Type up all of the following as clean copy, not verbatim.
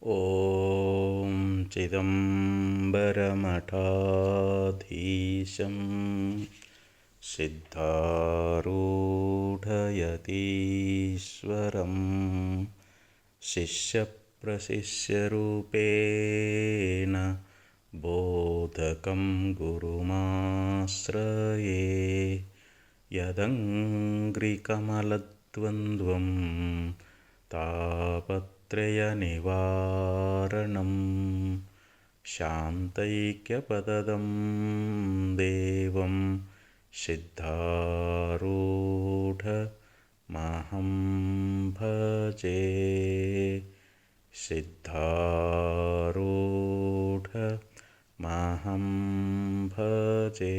ॐ चिदम्बरमठाधीशं सिद्धारूढयतीश्वरं शिष्यप्रशिष्यरूपेण बोधकं गुरुमाश्रये यदङ्घ्रिकमलद्वन्द्वं तापत्रयनिवारणं शान्तैक्यपदं देवं सिद्धारूढमहं भजे। सिद्धारूढमहं भजे।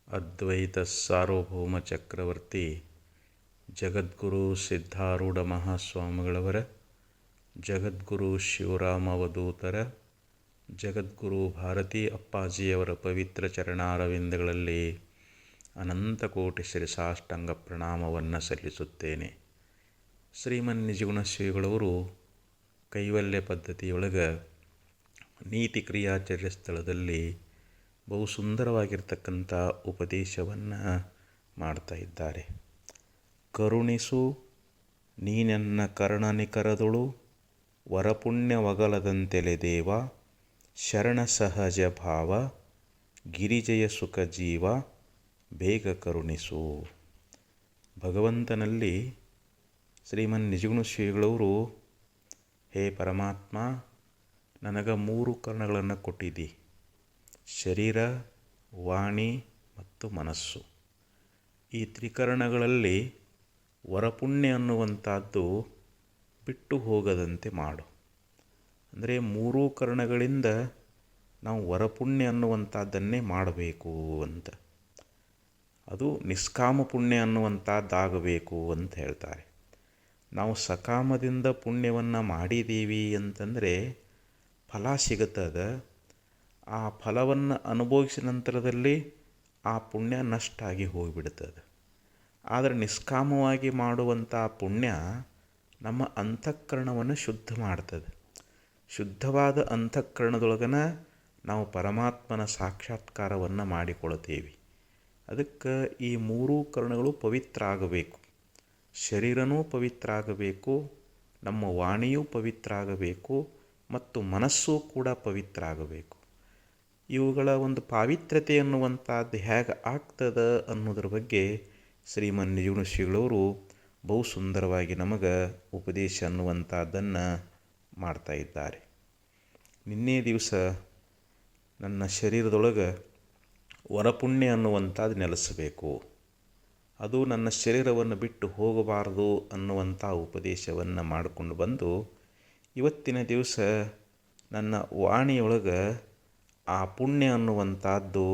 ಅದ್ವೈತ ಸಾರ್ವಭೌಮ ಚಕ್ರವರ್ತಿ ಜಗದ್ಗುರು ಸಿದ್ಧಾರೂಢ ಮಹಾಸ್ವಾಮಿಗಳವರ, ಜಗದ್ಗುರು ಶಿವರಾಮಾವಧೂತರ, ಜಗದ್ಗುರು ಭಾರತೀ ಅಪ್ಪಾಜಿಯವರ ಪವಿತ್ರ ಚರಣಾರವಿಂದಗಳಲ್ಲಿ ಅನಂತಕೋಟಿ ಶಿರಸಾಷ್ಟಾಂಗ ಪ್ರಣಾಮವನ್ನು ಸಲ್ಲಿಸುತ್ತೇನೆ. ಶ್ರೀಮನ್ ನಿಜಗುಣ ಶ್ರೀಗಳವರು ಕೈವಲ್ಯ ಪದ್ಧತಿಯೊಳಗೆ ನೀತಿ ಕ್ರಿಯಾಚರ್ಯ ಸ್ಥಳದಲ್ಲಿ ಬಹು ಸುಂದರವಾಗಿರ್ತಕ್ಕಂಥ ಉಪದೇಶವನ್ನು ಮಾಡ್ತಾ ಇದ್ದಾರೆ. ಕರುಣಿಸು ನೀನೆನ್ನ ಕರ್ಣನಿಕರದೊಳು ವರಪುಣ್ಯವಗಲದಂತೆಲೆ ದೇವ, ಶರಣ ಸಹಜ ಭಾವ ಗಿರಿಜಯ ಸುಖ ಜೀವ ಬೇಗ ಕರುಣಿಸು. ಭಗವಂತನಲ್ಲಿ ಶ್ರೀಮನ್ ನಿಜಗುಣ ಶ್ರೀಗಳವರು, ಹೇ ಪರಮಾತ್ಮ, ನನಗೆ 3 ಕರ್ಣಗಳನ್ನು ಕೊಟ್ಟಿದ್ದಿ, ಶರೀರ, ವಾಣಿ ಮತ್ತು ಮನಸ್ಸು. ಈ ತ್ರಿಕರಣಗಳಲ್ಲಿ ವರಪುಣ್ಯ ಅನ್ನುವಂಥದ್ದು ಬಿಟ್ಟು ಹೋಗದಂತೆ ಮಾಡು. ಅಂದರೆ 3 ಕರ್ಣಗಳಿಂದ ನಾವು ವರಪುಣ್ಯ ಅನ್ನುವಂಥದ್ದನ್ನೇ ಮಾಡಬೇಕು ಅಂತ, ಅದು ನಿಷ್ಕಾಮ ಪುಣ್ಯ ಅನ್ನುವಂಥದ್ದಾಗಬೇಕು ಅಂತ ಹೇಳ್ತಾರೆ. ನಾವು ಸಕಾಮದಿಂದ ಪುಣ್ಯವನ್ನು ಮಾಡಿದ್ದೀವಿ ಅಂತಂದರೆ ಫಲ ಸಿಗುತ್ತದೆ. ಆ ಫಲವನ್ನು ಅನುಭವಿಸಿದ ನಂತರದಲ್ಲಿ ಆ ಪುಣ್ಯ ನಷ್ಟ ಆಗಿ ಹೋಗಿಬಿಡ್ತದೆ. ಆದರೆ ನಿಷ್ಕಾಮವಾಗಿ ಮಾಡುವಂಥ ಪುಣ್ಯ ನಮ್ಮ ಅಂತಃಕರಣವನ್ನು ಶುದ್ಧ ಮಾಡ್ತದೆ. ಶುದ್ಧವಾದ ಅಂತಃಕರಣದೊಳಗನ ನಾವು ಪರಮಾತ್ಮನ ಸಾಕ್ಷಾತ್ಕಾರವನ್ನು ಮಾಡಿಕೊಳ್ತೇವೆ. ಅದಕ್ಕೆ ಈ 3 ಕರ್ಣಗಳು ಪವಿತ್ರ ಆಗಬೇಕು. ಶರೀರನೂ ಪವಿತ್ರ ಆಗಬೇಕು, ನಮ್ಮ ವಾಣಿಯೂ ಪವಿತ್ರ ಆಗಬೇಕು, ಮತ್ತು ಮನಸ್ಸೂ ಕೂಡ ಪವಿತ್ರ ಆಗಬೇಕು. ಇವುಗಳ ಒಂದು ಪಾವಿತ್ರ್ಯತೆ ಅನ್ನುವಂಥದ್ದು ಹೇಗೆ ಆಗ್ತದೆ ಅನ್ನೋದ್ರ ಬಗ್ಗೆ ಶ್ರೀಮನ್ ನಿಜಗುಣ ಶ್ರೀಗಳವರು ಬಹು ಸುಂದರವಾಗಿ ನಮಗೆ ಉಪದೇಶ ಅನ್ನುವಂಥದ್ದನ್ನು ಮಾಡ್ತಾ ಇದ್ದಾರೆ. ನಿನ್ನೆ ದಿವಸ ನನ್ನ ಶರೀರದೊಳಗೆ ವರಪುಣ್ಯ ಅನ್ನುವಂಥದ್ದು ನೆಲೆಸಬೇಕು, ಅದು ನನ್ನ ಶರೀರವನ್ನು ಬಿಟ್ಟು ಹೋಗಬಾರದು ಅನ್ನುವಂಥ ಉಪದೇಶವನ್ನು ಮಾಡಿಕೊಂಡು ಬಂದು, ಇವತ್ತಿನ ದಿವಸ ನನ್ನ ವಾಣಿಯೊಳಗೆ ಆ ಪುಣ್ಯ ಅನ್ನುವಂಥದ್ದು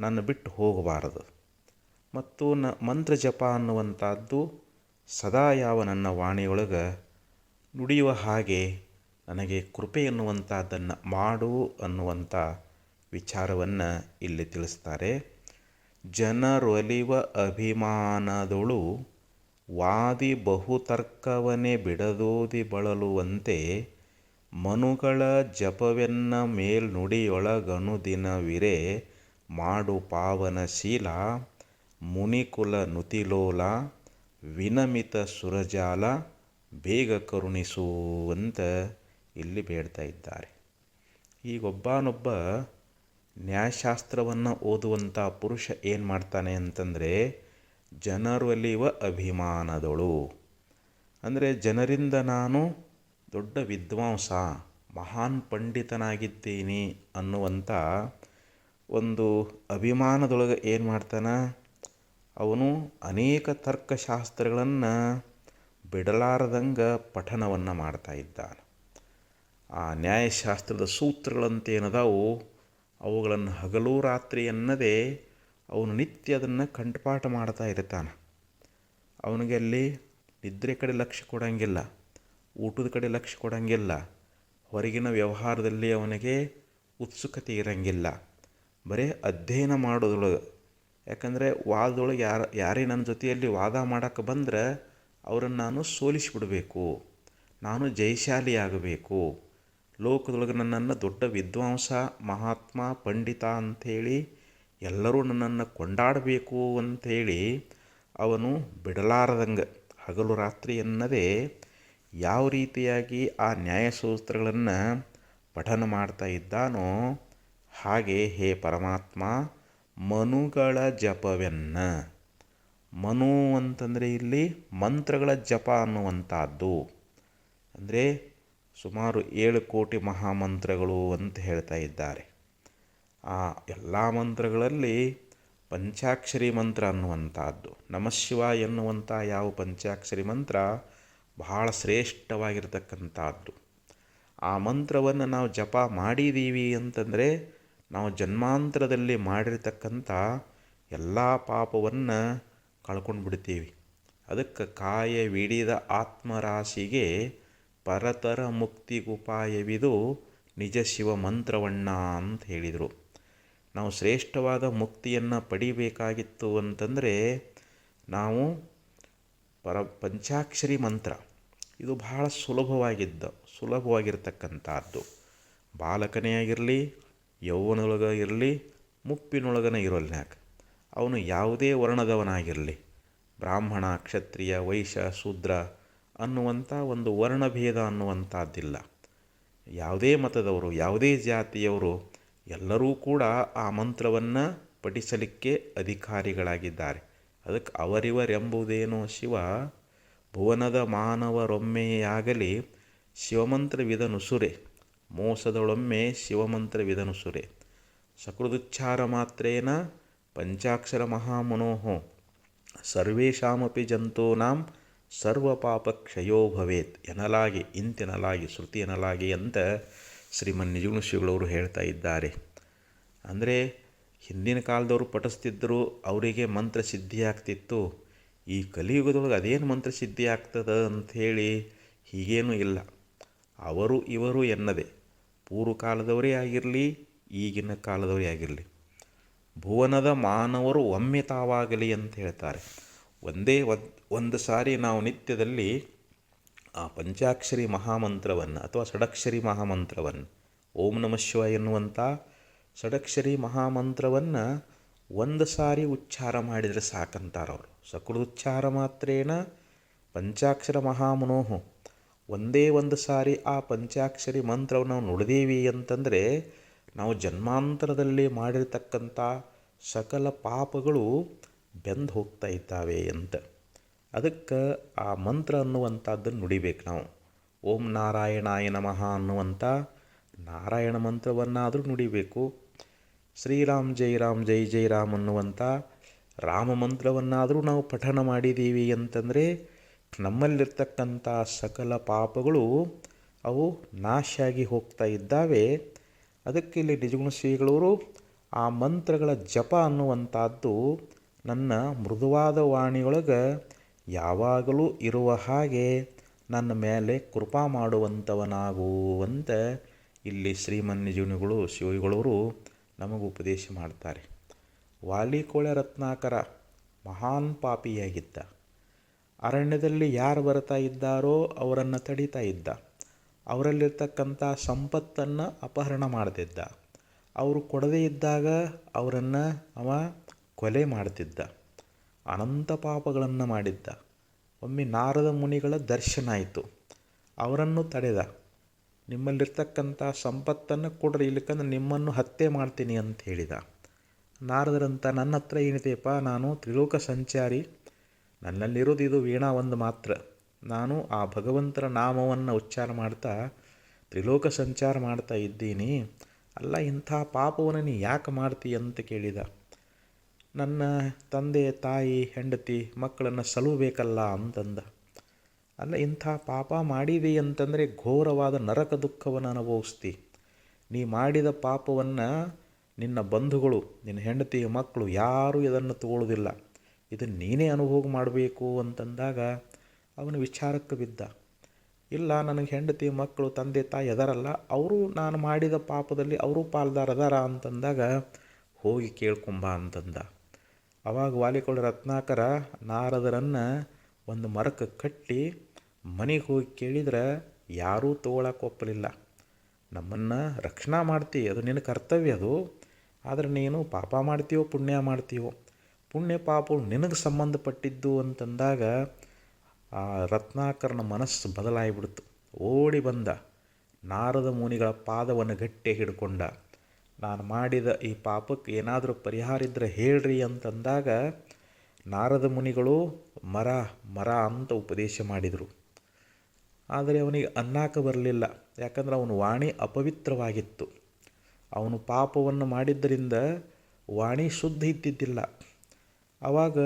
ನನ್ನ ಬಿಟ್ಟು ಹೋಗಬಾರದು, ಮತ್ತು ಮಂತ್ರ ಜಪ ಅನ್ನುವಂಥದ್ದು ಸದಾ ಯಾವ ನನ್ನ ವಾಣಿಯೊಳಗೆ ನುಡಿಯುವ ಹಾಗೆ ನನಗೆ ಕೃಪೆ ಅನ್ನುವಂಥದ್ದನ್ನು ಮಾಡು ಅನ್ನುವಂಥ ವಿಚಾರವನ್ನು ಇಲ್ಲಿ ತಿಳಿಸ್ತಾರೆ. ಜನರೊಲಿವ ಅಭಿಮಾನದೊಳು ವಾದಿ ಬಹುತರ್ಕವನೇ ಬಿಡದೋದಿ ಬಳಲುವಂತೆ, ಮನುಗಳ ಜಪವೆನ್ನ ಮೇಲ್ನುಡಿಯೊಳಗನುದಿನವಿರೆ ಮಾಡು ಪಾವನಶೀಲ, ಮುನಿಕುಲ ನುತಿಲೋಲ ವಿನಮಿತ ಸುರಜಾಲ ಬೇಗ ಕರುಣಿಸು ಅಂತ ಇಲ್ಲಿ ಬೇಡ್ತಾ ಇದ್ದಾರೆ. ಈಗೊಬ್ಬನೊಬ್ಬ ನ್ಯಾಯಶಾಸ್ತ್ರವನ್ನು ಓದುವಂಥ ಪುರುಷ ಏನು ಮಾಡ್ತಾನೆ ಅಂತಂದರೆ, ಜನರೊಲಿವ ಅಭಿಮಾನದೊಳು ಅಂದರೆ ಜನರಿಂದ ನಾನು ದೊಡ್ಡ ವಿದ್ವಾಂಸ, ಮಹಾನ್ ಪಂಡಿತನಾಗಿದ್ದೀನಿ ಅನ್ನುವಂಥ ಒಂದು ಅಭಿಮಾನದೊಳಗೆ ಏನು ಮಾಡ್ತಾನೆ, ಅವನು ಅನೇಕ ತರ್ಕಶಾಸ್ತ್ರಗಳನ್ನು ಬಿಡಲಾರದಂಗೆ ಪಠನವನ್ನು ಮಾಡ್ತಾ ಇದ್ದಾನೆ. ಆ ನ್ಯಾಯಶಾಸ್ತ್ರದ ಸೂತ್ರಗಳಂತೇನದಾವು ಅವುಗಳನ್ನು ಹಗಲು ರಾತ್ರಿ ಎನ್ನದೇ ಅವನು ನಿತ್ಯ ಅದನ್ನು ಕಂಠಪಾಠ ಮಾಡ್ತಾ ಇರ್ತಾನೆ. ಅವನಿಗೆ ಅಲ್ಲಿ ನಿದ್ರೆ ಕಡೆ ಲಕ್ಷ್ಯ ಕೊಡೋಂಗಿಲ್ಲ, ಊಟದ ಕಡೆ ಲಕ್ಷ್ಯ ಕೊಡೋಂಗಿಲ್ಲ, ಹೊರಗಿನ ವ್ಯವಹಾರದಲ್ಲಿ ಅವನಿಗೆ ಉತ್ಸುಕತೆ ಇರೋಂಗಿಲ್ಲ. ಬರೀ ಅಧ್ಯಯನ ಮಾಡೋದ್ರೊಳಗೆ. ಯಾಕಂದರೆ ವಾದದೊಳಗೆ ಯಾರೇ ನನ್ನ ಜೊತೆಯಲ್ಲಿ ವಾದ ಮಾಡೋಕ್ಕೆ ಬಂದರೆ ಅವರನ್ನು ನಾನು ಸೋಲಿಸಿಬಿಡಬೇಕು, ನಾನು ಜಯಶಾಲಿಯಾಗಬೇಕು, ಲೋಕದೊಳಗೆ ನನ್ನನ್ನು ದೊಡ್ಡ ವಿದ್ವಾಂಸ, ಮಹಾತ್ಮ, ಪಂಡಿತ ಅಂಥೇಳಿ ಎಲ್ಲರೂ ನನ್ನನ್ನು ಕೊಂಡಾಡಬೇಕು ಅಂಥೇಳಿ ಅವನು ಬಿಡಲಾರದಂಗೆ ಹಗಲು ರಾತ್ರಿ ಎನ್ನದೇ ಯಾವ ರೀತಿಯಾಗಿ ಆ ನ್ಯಾಯಸೂತ್ರಗಳನ್ನು ಪಠನ ಮಾಡ್ತಾ ಇದ್ದಾನೋ ಹಾಗೆ ಹೇ ಪರಮಾತ್ಮ ಮನುಗಳ ಜಪವೆನ್ನ. ಮನು ಅಂತಂದರೆ ಇಲ್ಲಿ ಮಂತ್ರಗಳ ಜಪ ಅನ್ನುವಂಥದ್ದು. ಅಂದರೆ ಸುಮಾರು 7 ಕೋಟಿ ಮಹಾಮಂತ್ರಗಳು ಅಂತ ಹೇಳ್ತಾ ಇದ್ದಾರೆ. ಆ ಎಲ್ಲ ಮಂತ್ರಗಳಲ್ಲಿ ಪಂಚಾಕ್ಷರಿ ಮಂತ್ರ ಅನ್ನುವಂಥದ್ದು, ನಮಃಶಿವ ಎನ್ನುವಂಥ ಯಾವ ಪಂಚಾಕ್ಷರಿ ಮಂತ್ರ ಬಹಳ ಶ್ರೇಷ್ಠವಾಗಿರ್ತಕ್ಕಂಥದ್ದು. ಆ ಮಂತ್ರವನ್ನು ನಾವು ಜಪ ಮಾಡಿದ್ದೀವಿ ಅಂತಂದರೆ ನಾವು ಜನ್ಮಾಂತರದಲ್ಲಿ ಮಾಡಿರ್ತಕ್ಕಂಥ ಎಲ್ಲ ಪಾಪವನ್ನು ಕಳ್ಕೊಂಡು ಬಿಡ್ತೀವಿ. ಅದಕ್ಕೆ ಕಾಯವಿಡಿದ ಆತ್ಮರಾಶಿಗೆ ಪರತರ ಮುಕ್ತಿಗುಪಾಯವಿದು ನಿಜ ಶಿವ ಮಂತ್ರವಣ್ಣ ಅಂತ ಹೇಳಿದರು. ನಾವು ಶ್ರೇಷ್ಠವಾದ ಮುಕ್ತಿಯನ್ನು ಪಡಿಬೇಕಾಗಿತ್ತು ಅಂತಂದರೆ ನಾವು ಪಂಚಾಕ್ಷರಿ ಮಂತ್ರ ಇದು ಬಹಳ ಸುಲಭವಾಗಿರ್ತಕ್ಕಂಥದ್ದು. ಬಾಲಕನೇ ಆಗಿರಲಿ, ಯೌವನೊಳಗ ಇರಲಿ, ಮುಪ್ಪಿನೊಳಗನ ಇರೋಲ್ನ್ಯಾಕ ಅವನು ಯಾವುದೇ ವರ್ಣದವನಾಗಿರಲಿ, ಬ್ರಾಹ್ಮಣ, ಕ್ಷತ್ರಿಯ, ವೈಶ್ಯ, ಶೂದ್ರ ಅನ್ನುವಂಥ ಒಂದು ವರ್ಣಭೇದ ಅನ್ನುವಂಥದ್ದಿಲ್ಲ. ಯಾವುದೇ ಮತದವರು, ಯಾವುದೇ ಜಾತಿಯವರು ಎಲ್ಲರೂ ಕೂಡ ಆ ಮಂತ್ರವನ್ನು ಪಠಿಸಲಿಕ್ಕೆ ಅಧಿಕಾರಿಗಳಾಗಿದ್ದಾರೆ. ಅದಕ್ಕೆ ಅವರಿವರೆಂಬುದೇನೋ ಶಿವ ಭುವನದ ಮಾನವರೊಮ್ಮೆಯಾಗಲಿ ಶಿವಮಂತ್ರವಿದನುಸುರೆ, ಮೋಸದೊಳೊಮ್ಮೆ ಶಿವಮಂತ್ರವಿದನುಸುರೆ, ಸಕೃದುಚ್ಚಾರ ಮಾತ್ರೇನ ಪಂಚಾಕ್ಷರ ಮಹಾಮನೋಃ ಸರ್ವೇಷಾಮಪಿ ಜಂತೂನಾಂ ಸರ್ವಪಾಪಕ್ಷಯೋ ಭವೇತ್ ಎನ್ನಲಾಗಿ, ಇಂತೆನ್ನಲಾಗಿ, ಶ್ರುತಿ ಎನ್ನಲಾಗಿ ಅಂತ ಶ್ರೀಮನ್ ನಿಜಗುಣಶ್ರೀಗಳವರು ಹೇಳ್ತಾ ಇದ್ದಾರೆ. ಅಂದರೆ ಹಿಂದಿನ ಕಾಲದವರು ಪಠಿಸ್ತಿದ್ದರು, ಅವರಿಗೆ ಮಂತ್ರ ಸಿದ್ಧಿಯಾಗ್ತಿತ್ತು. ಈ ಕಲಿಯುಗದೊಳಗೆ ಅದೇನು ಮಂತ್ರ ಸಿದ್ಧಿ ಆಗ್ತದೆ ಅಂಥೇಳಿ ಹೀಗೇನೂ ಇಲ್ಲ. ಅವರು ಇವರು ಎನ್ನದೆ ಪೂರ್ವಕಾಲದವರೇ ಆಗಿರಲಿ, ಈಗಿನ ಕಾಲದವರೇ ಆಗಿರಲಿ, ಭುವನದ ಮಾನವರು ಒಮ್ಮೆ ತಾವಾಗಲಿ ಅಂತ ಹೇಳ್ತಾರೆ. ಒಂದು ಸಾರಿ ನಾವು ನಿತ್ಯದಲ್ಲಿ ಆ ಪಂಚಾಕ್ಷರಿ ಮಹಾಮಂತ್ರವನ್ನು ಅಥವಾ ಷಡಕ್ಷರಿ ಮಹಾಮಂತ್ರವನ್ನು, ಓಂ ನಮಃ ಶಿವ ಎನ್ನುವಂಥ ಷಡಕ್ಷರಿ ಮಹಾಮಂತ್ರವನ್ನು ಒಂದು ಸಾರಿ ಉಚ್ಚಾರ ಮಾಡಿದರೆ ಸಾಕಂತಾರವರು. ಸಕೃದುಚ್ಚಾರ ಮಾತ್ರೇನ ಪಂಚಾಕ್ಷರ ಮಹಾಮನೋಃ, ಒಂದೇ ಒಂದು ಸಾರಿ ಆ ಪಂಚಾಕ್ಷರಿ ಮಂತ್ರವನ್ನು ನಾವು ನುಡಿದೀವಿ ಅಂತಂದರೆ ನಾವು ಜನ್ಮಾಂತರದಲ್ಲಿ ಮಾಡಿರ್ತಕ್ಕಂಥ ಸಕಲ ಪಾಪಗಳು ಬೆಂದು ಹೋಗ್ತಾ ಇದ್ದಾವೆ ಅಂತ. ಅದಕ್ಕೆ ಆ ಮಂತ್ರ ಅನ್ನುವಂಥದ್ದನ್ನು ನುಡಿಬೇಕು ನಾವು. ಓಂ ನಾರಾಯಣಾಯ ನಮಃ ಅನ್ನುವಂಥ ನಾರಾಯಣ ಮಂತ್ರವನ್ನಾದರೂ ನುಡಿಬೇಕು. ಶ್ರೀರಾಮ್ ಜೈ ರಾಮ್ ಜೈ ಜೈ ರಾಮ್ ಅನ್ನುವಂಥ ರಾಮ ಮಂತ್ರವನ್ನಾದರೂ ನಾವು ಪಠನ ಮಾಡಿದ್ದೀವಿ ಅಂತಂದರೆ ನಮ್ಮಲ್ಲಿರ್ತಕ್ಕಂಥ ಸಕಲ ಪಾಪಗಳು ಅವು ನಾಶ ಆಗಿ ಹೋಗ್ತಾ ಇದ್ದಾವೆ. ಅದಕ್ಕೆ ಇಲ್ಲಿ ನಿಜಗುಣ ಶ್ರೀಗಳವರು ಆ ಮಂತ್ರಗಳ ಜಪ ಅನ್ನುವಂಥದ್ದು ನನ್ನ ಮೃದುವಾದ ವಾಣಿಯೊಳಗೆ ಯಾವಾಗಲೂ ಇರುವ ಹಾಗೆ ನನ್ನ ಮೇಲೆ ಕೃಪಾ ಮಾಡುವಂಥವನಾಗುವಂತ ಇಲ್ಲಿ ಶ್ರೀಮನ್ ನಿಜಗುಣಿಗಳು ಶಿವಗಳವರು ನಮಗೆ ಉಪದೇಶ ಮಾಡ್ತಾರೆ. ವಾಲಿಕೋಳೆ ರತ್ನಾಕರ ಮಹಾನ್ ಪಾಪಿಯಾಗಿದ್ದ. ಅರಣ್ಯದಲ್ಲಿ ಯಾರು ಬರ್ತಾ ಇದ್ದಾರೋ ಅವರನ್ನು ತಡೀತಾ ಇದ್ದ. ಅವರಲ್ಲಿರ್ತಕ್ಕಂಥ ಸಂಪತ್ತನ್ನು ಅಪಹರಣ ಮಾಡ್ತಿದ್ದ. ಅವರು ಕೊಡದೇ ಇದ್ದಾಗ ಅವರನ್ನು ಅವ ಕೊಲೆ ಮಾಡ್ತಿದ್ದ. ಅನಂತ ಪಾಪಗಳನ್ನು ಮಾಡಿದ್ದ. ಒಮ್ಮೆ ನಾರದ ಮುನಿಗಳ ದರ್ಶನ ಆಯಿತು. ಅವರನ್ನು ತಡೆದ. ನಿಮ್ಮಲ್ಲಿರ್ತಕ್ಕಂಥ ಸಂಪತ್ತನ್ನು ಕೊಡ್ರಿ, ಇಲ್ಲಕ್ಕಂದ್ರೆ ನಿಮ್ಮನ್ನು ಹತ್ಯೆ ಮಾಡ್ತೀನಿ ಅಂತ ಹೇಳಿದ. ನಾರದರಂತ, ನನ್ನ ಹತ್ರ ಏನಿದೆಯಪ್ಪ, ನಾನು ತ್ರಿಲೋಕ ಸಂಚಾರಿ, ನನ್ನಲ್ಲಿರೋದು ಇದು ವೀಣಾ ಒಂದು ಮಾತ್ರ. ನಾನು ಆ ಭಗವಂತರ ನಾಮವನ್ನು ಉಚ್ಚಾರ ಮಾಡ್ತಾ ತ್ರಿಲೋಕ ಸಂಚಾರ ಮಾಡ್ತಾ ಇದ್ದೀನಿ. ಅಲ್ಲ, ಇಂಥ ಪಾಪವನ್ನು ನೀ ಯಾಕೆ ಮಾಡ್ತೀಯ ಅಂತ ಕೇಳಿದ. ನನ್ನ ತಂದೆ ತಾಯಿ ಹೆಂಡತಿ ಮಕ್ಕಳನ್ನು ಸಲುಬೇಕಲ್ಲ ಅಂತಂದ. ಅಲ್ಲ, ಇಂಥ ಪಾಪ ಮಾಡಿದಿ ಅಂತಂದರೆ ಘೋರವಾದ ನರಕ ದುಃಖವನ್ನು ಅನುಭವಿಸ್ತಿ. ನೀ ಮಾಡಿದ ಪಾಪವನ್ನು ನಿನ್ನ ಬಂಧುಗಳು, ನಿನ್ನ ಹೆಂಡತಿ ಮಕ್ಕಳು ಯಾರೂ ಇದನ್ನು ತಗೊಳ್ಳೋದಿಲ್ಲ, ಇದನ್ನು ನೀನೇ ಅನುಭೋಗ ಮಾಡಬೇಕು ಅಂತಂದಾಗ ಅವನು ವಿಚಾರಕ್ಕೆ ಬಿದ್ದ. ಇಲ್ಲ, ನನಗೆ ಹೆಂಡತಿ ಮಕ್ಕಳು ತಂದೆ ತಾಯಿ ಅದಾರಲ್ಲ, ಅವರು ನಾನು ಮಾಡಿದ ಪಾಪದಲ್ಲಿ ಅವರು ಪಾಲ್ದಾರ ಅದಾರ ಅಂತಂದಾಗ ಹೋಗಿ ಕೇಳ್ಕೊಂಬ ಅಂತಂದ. ಅವಾಗ ವಾಲಿಕೋಳ ರತ್ನಾಕರ ನಾರದರನ್ನು ಒಂದು ಮರಕ್ಕೆ ಕಟ್ಟಿ ಮನೆಗೆ ಹೋಗಿ ಕೇಳಿದ್ರೆ ಯಾರೂ ತೊಗೊಳಕ್ಕೆ ಒಪ್ಪಲಿಲ್ಲ. ನಮ್ಮನ್ನು ರಕ್ಷಣೆ ಮಾಡ್ತೀವಿ, ಅದು ನಿನ್ನ ಕರ್ತವ್ಯ ಅದು. ಆದರೆ ನೀನು ಪಾಪ ಮಾಡ್ತೀವೋ ಪುಣ್ಯ ಮಾಡ್ತೀವೋ, ಪುಣ್ಯ ಪಾಪಗಳು ನಿನಗೆ ಸಂಬಂಧಪಟ್ಟಿದ್ದು ಅಂತಂದಾಗ ಆ ರತ್ನಾಕರನ ಮನಸ್ಸು ಬದಲಾಗಿಬಿಡ್ತು. ಓಡಿ ಬಂದ, ನಾರದ ಮುನಿಗಳ ಪಾದವನ್ನು ಗಟ್ಟಿ ಹಿಡ್ಕೊಂಡ. ನಾನು ಮಾಡಿದ ಈ ಪಾಪಕ್ಕೆ ಏನಾದರೂ ಪರಿಹಾರ ಇದ್ದರೆ ಹೇಳ್ರಿ ಅಂತಂದಾಗ ನಾರದ ಮುನಿಗಳು ಮರ ಮರ ಅಂತ ಉಪದೇಶ ಮಾಡಿದರು. ಆದರೆ ಅವನಿಗೆ ಅನ್ನಕ್ಕೆ ಬರಲಿಲ್ಲ, ಯಾಕಂದ್ರೆ ಅವನ ವಾಣಿ ಅಪವಿತ್ರವಾಗಿತ್ತು. ಅವನು ಪಾಪವನ್ನು ಮಾಡಿದ್ದರಿಂದ ವಾಣಿ ಶುದ್ಧ ಇದ್ದಿದ್ದಿಲ್ಲ. ಆವಾಗ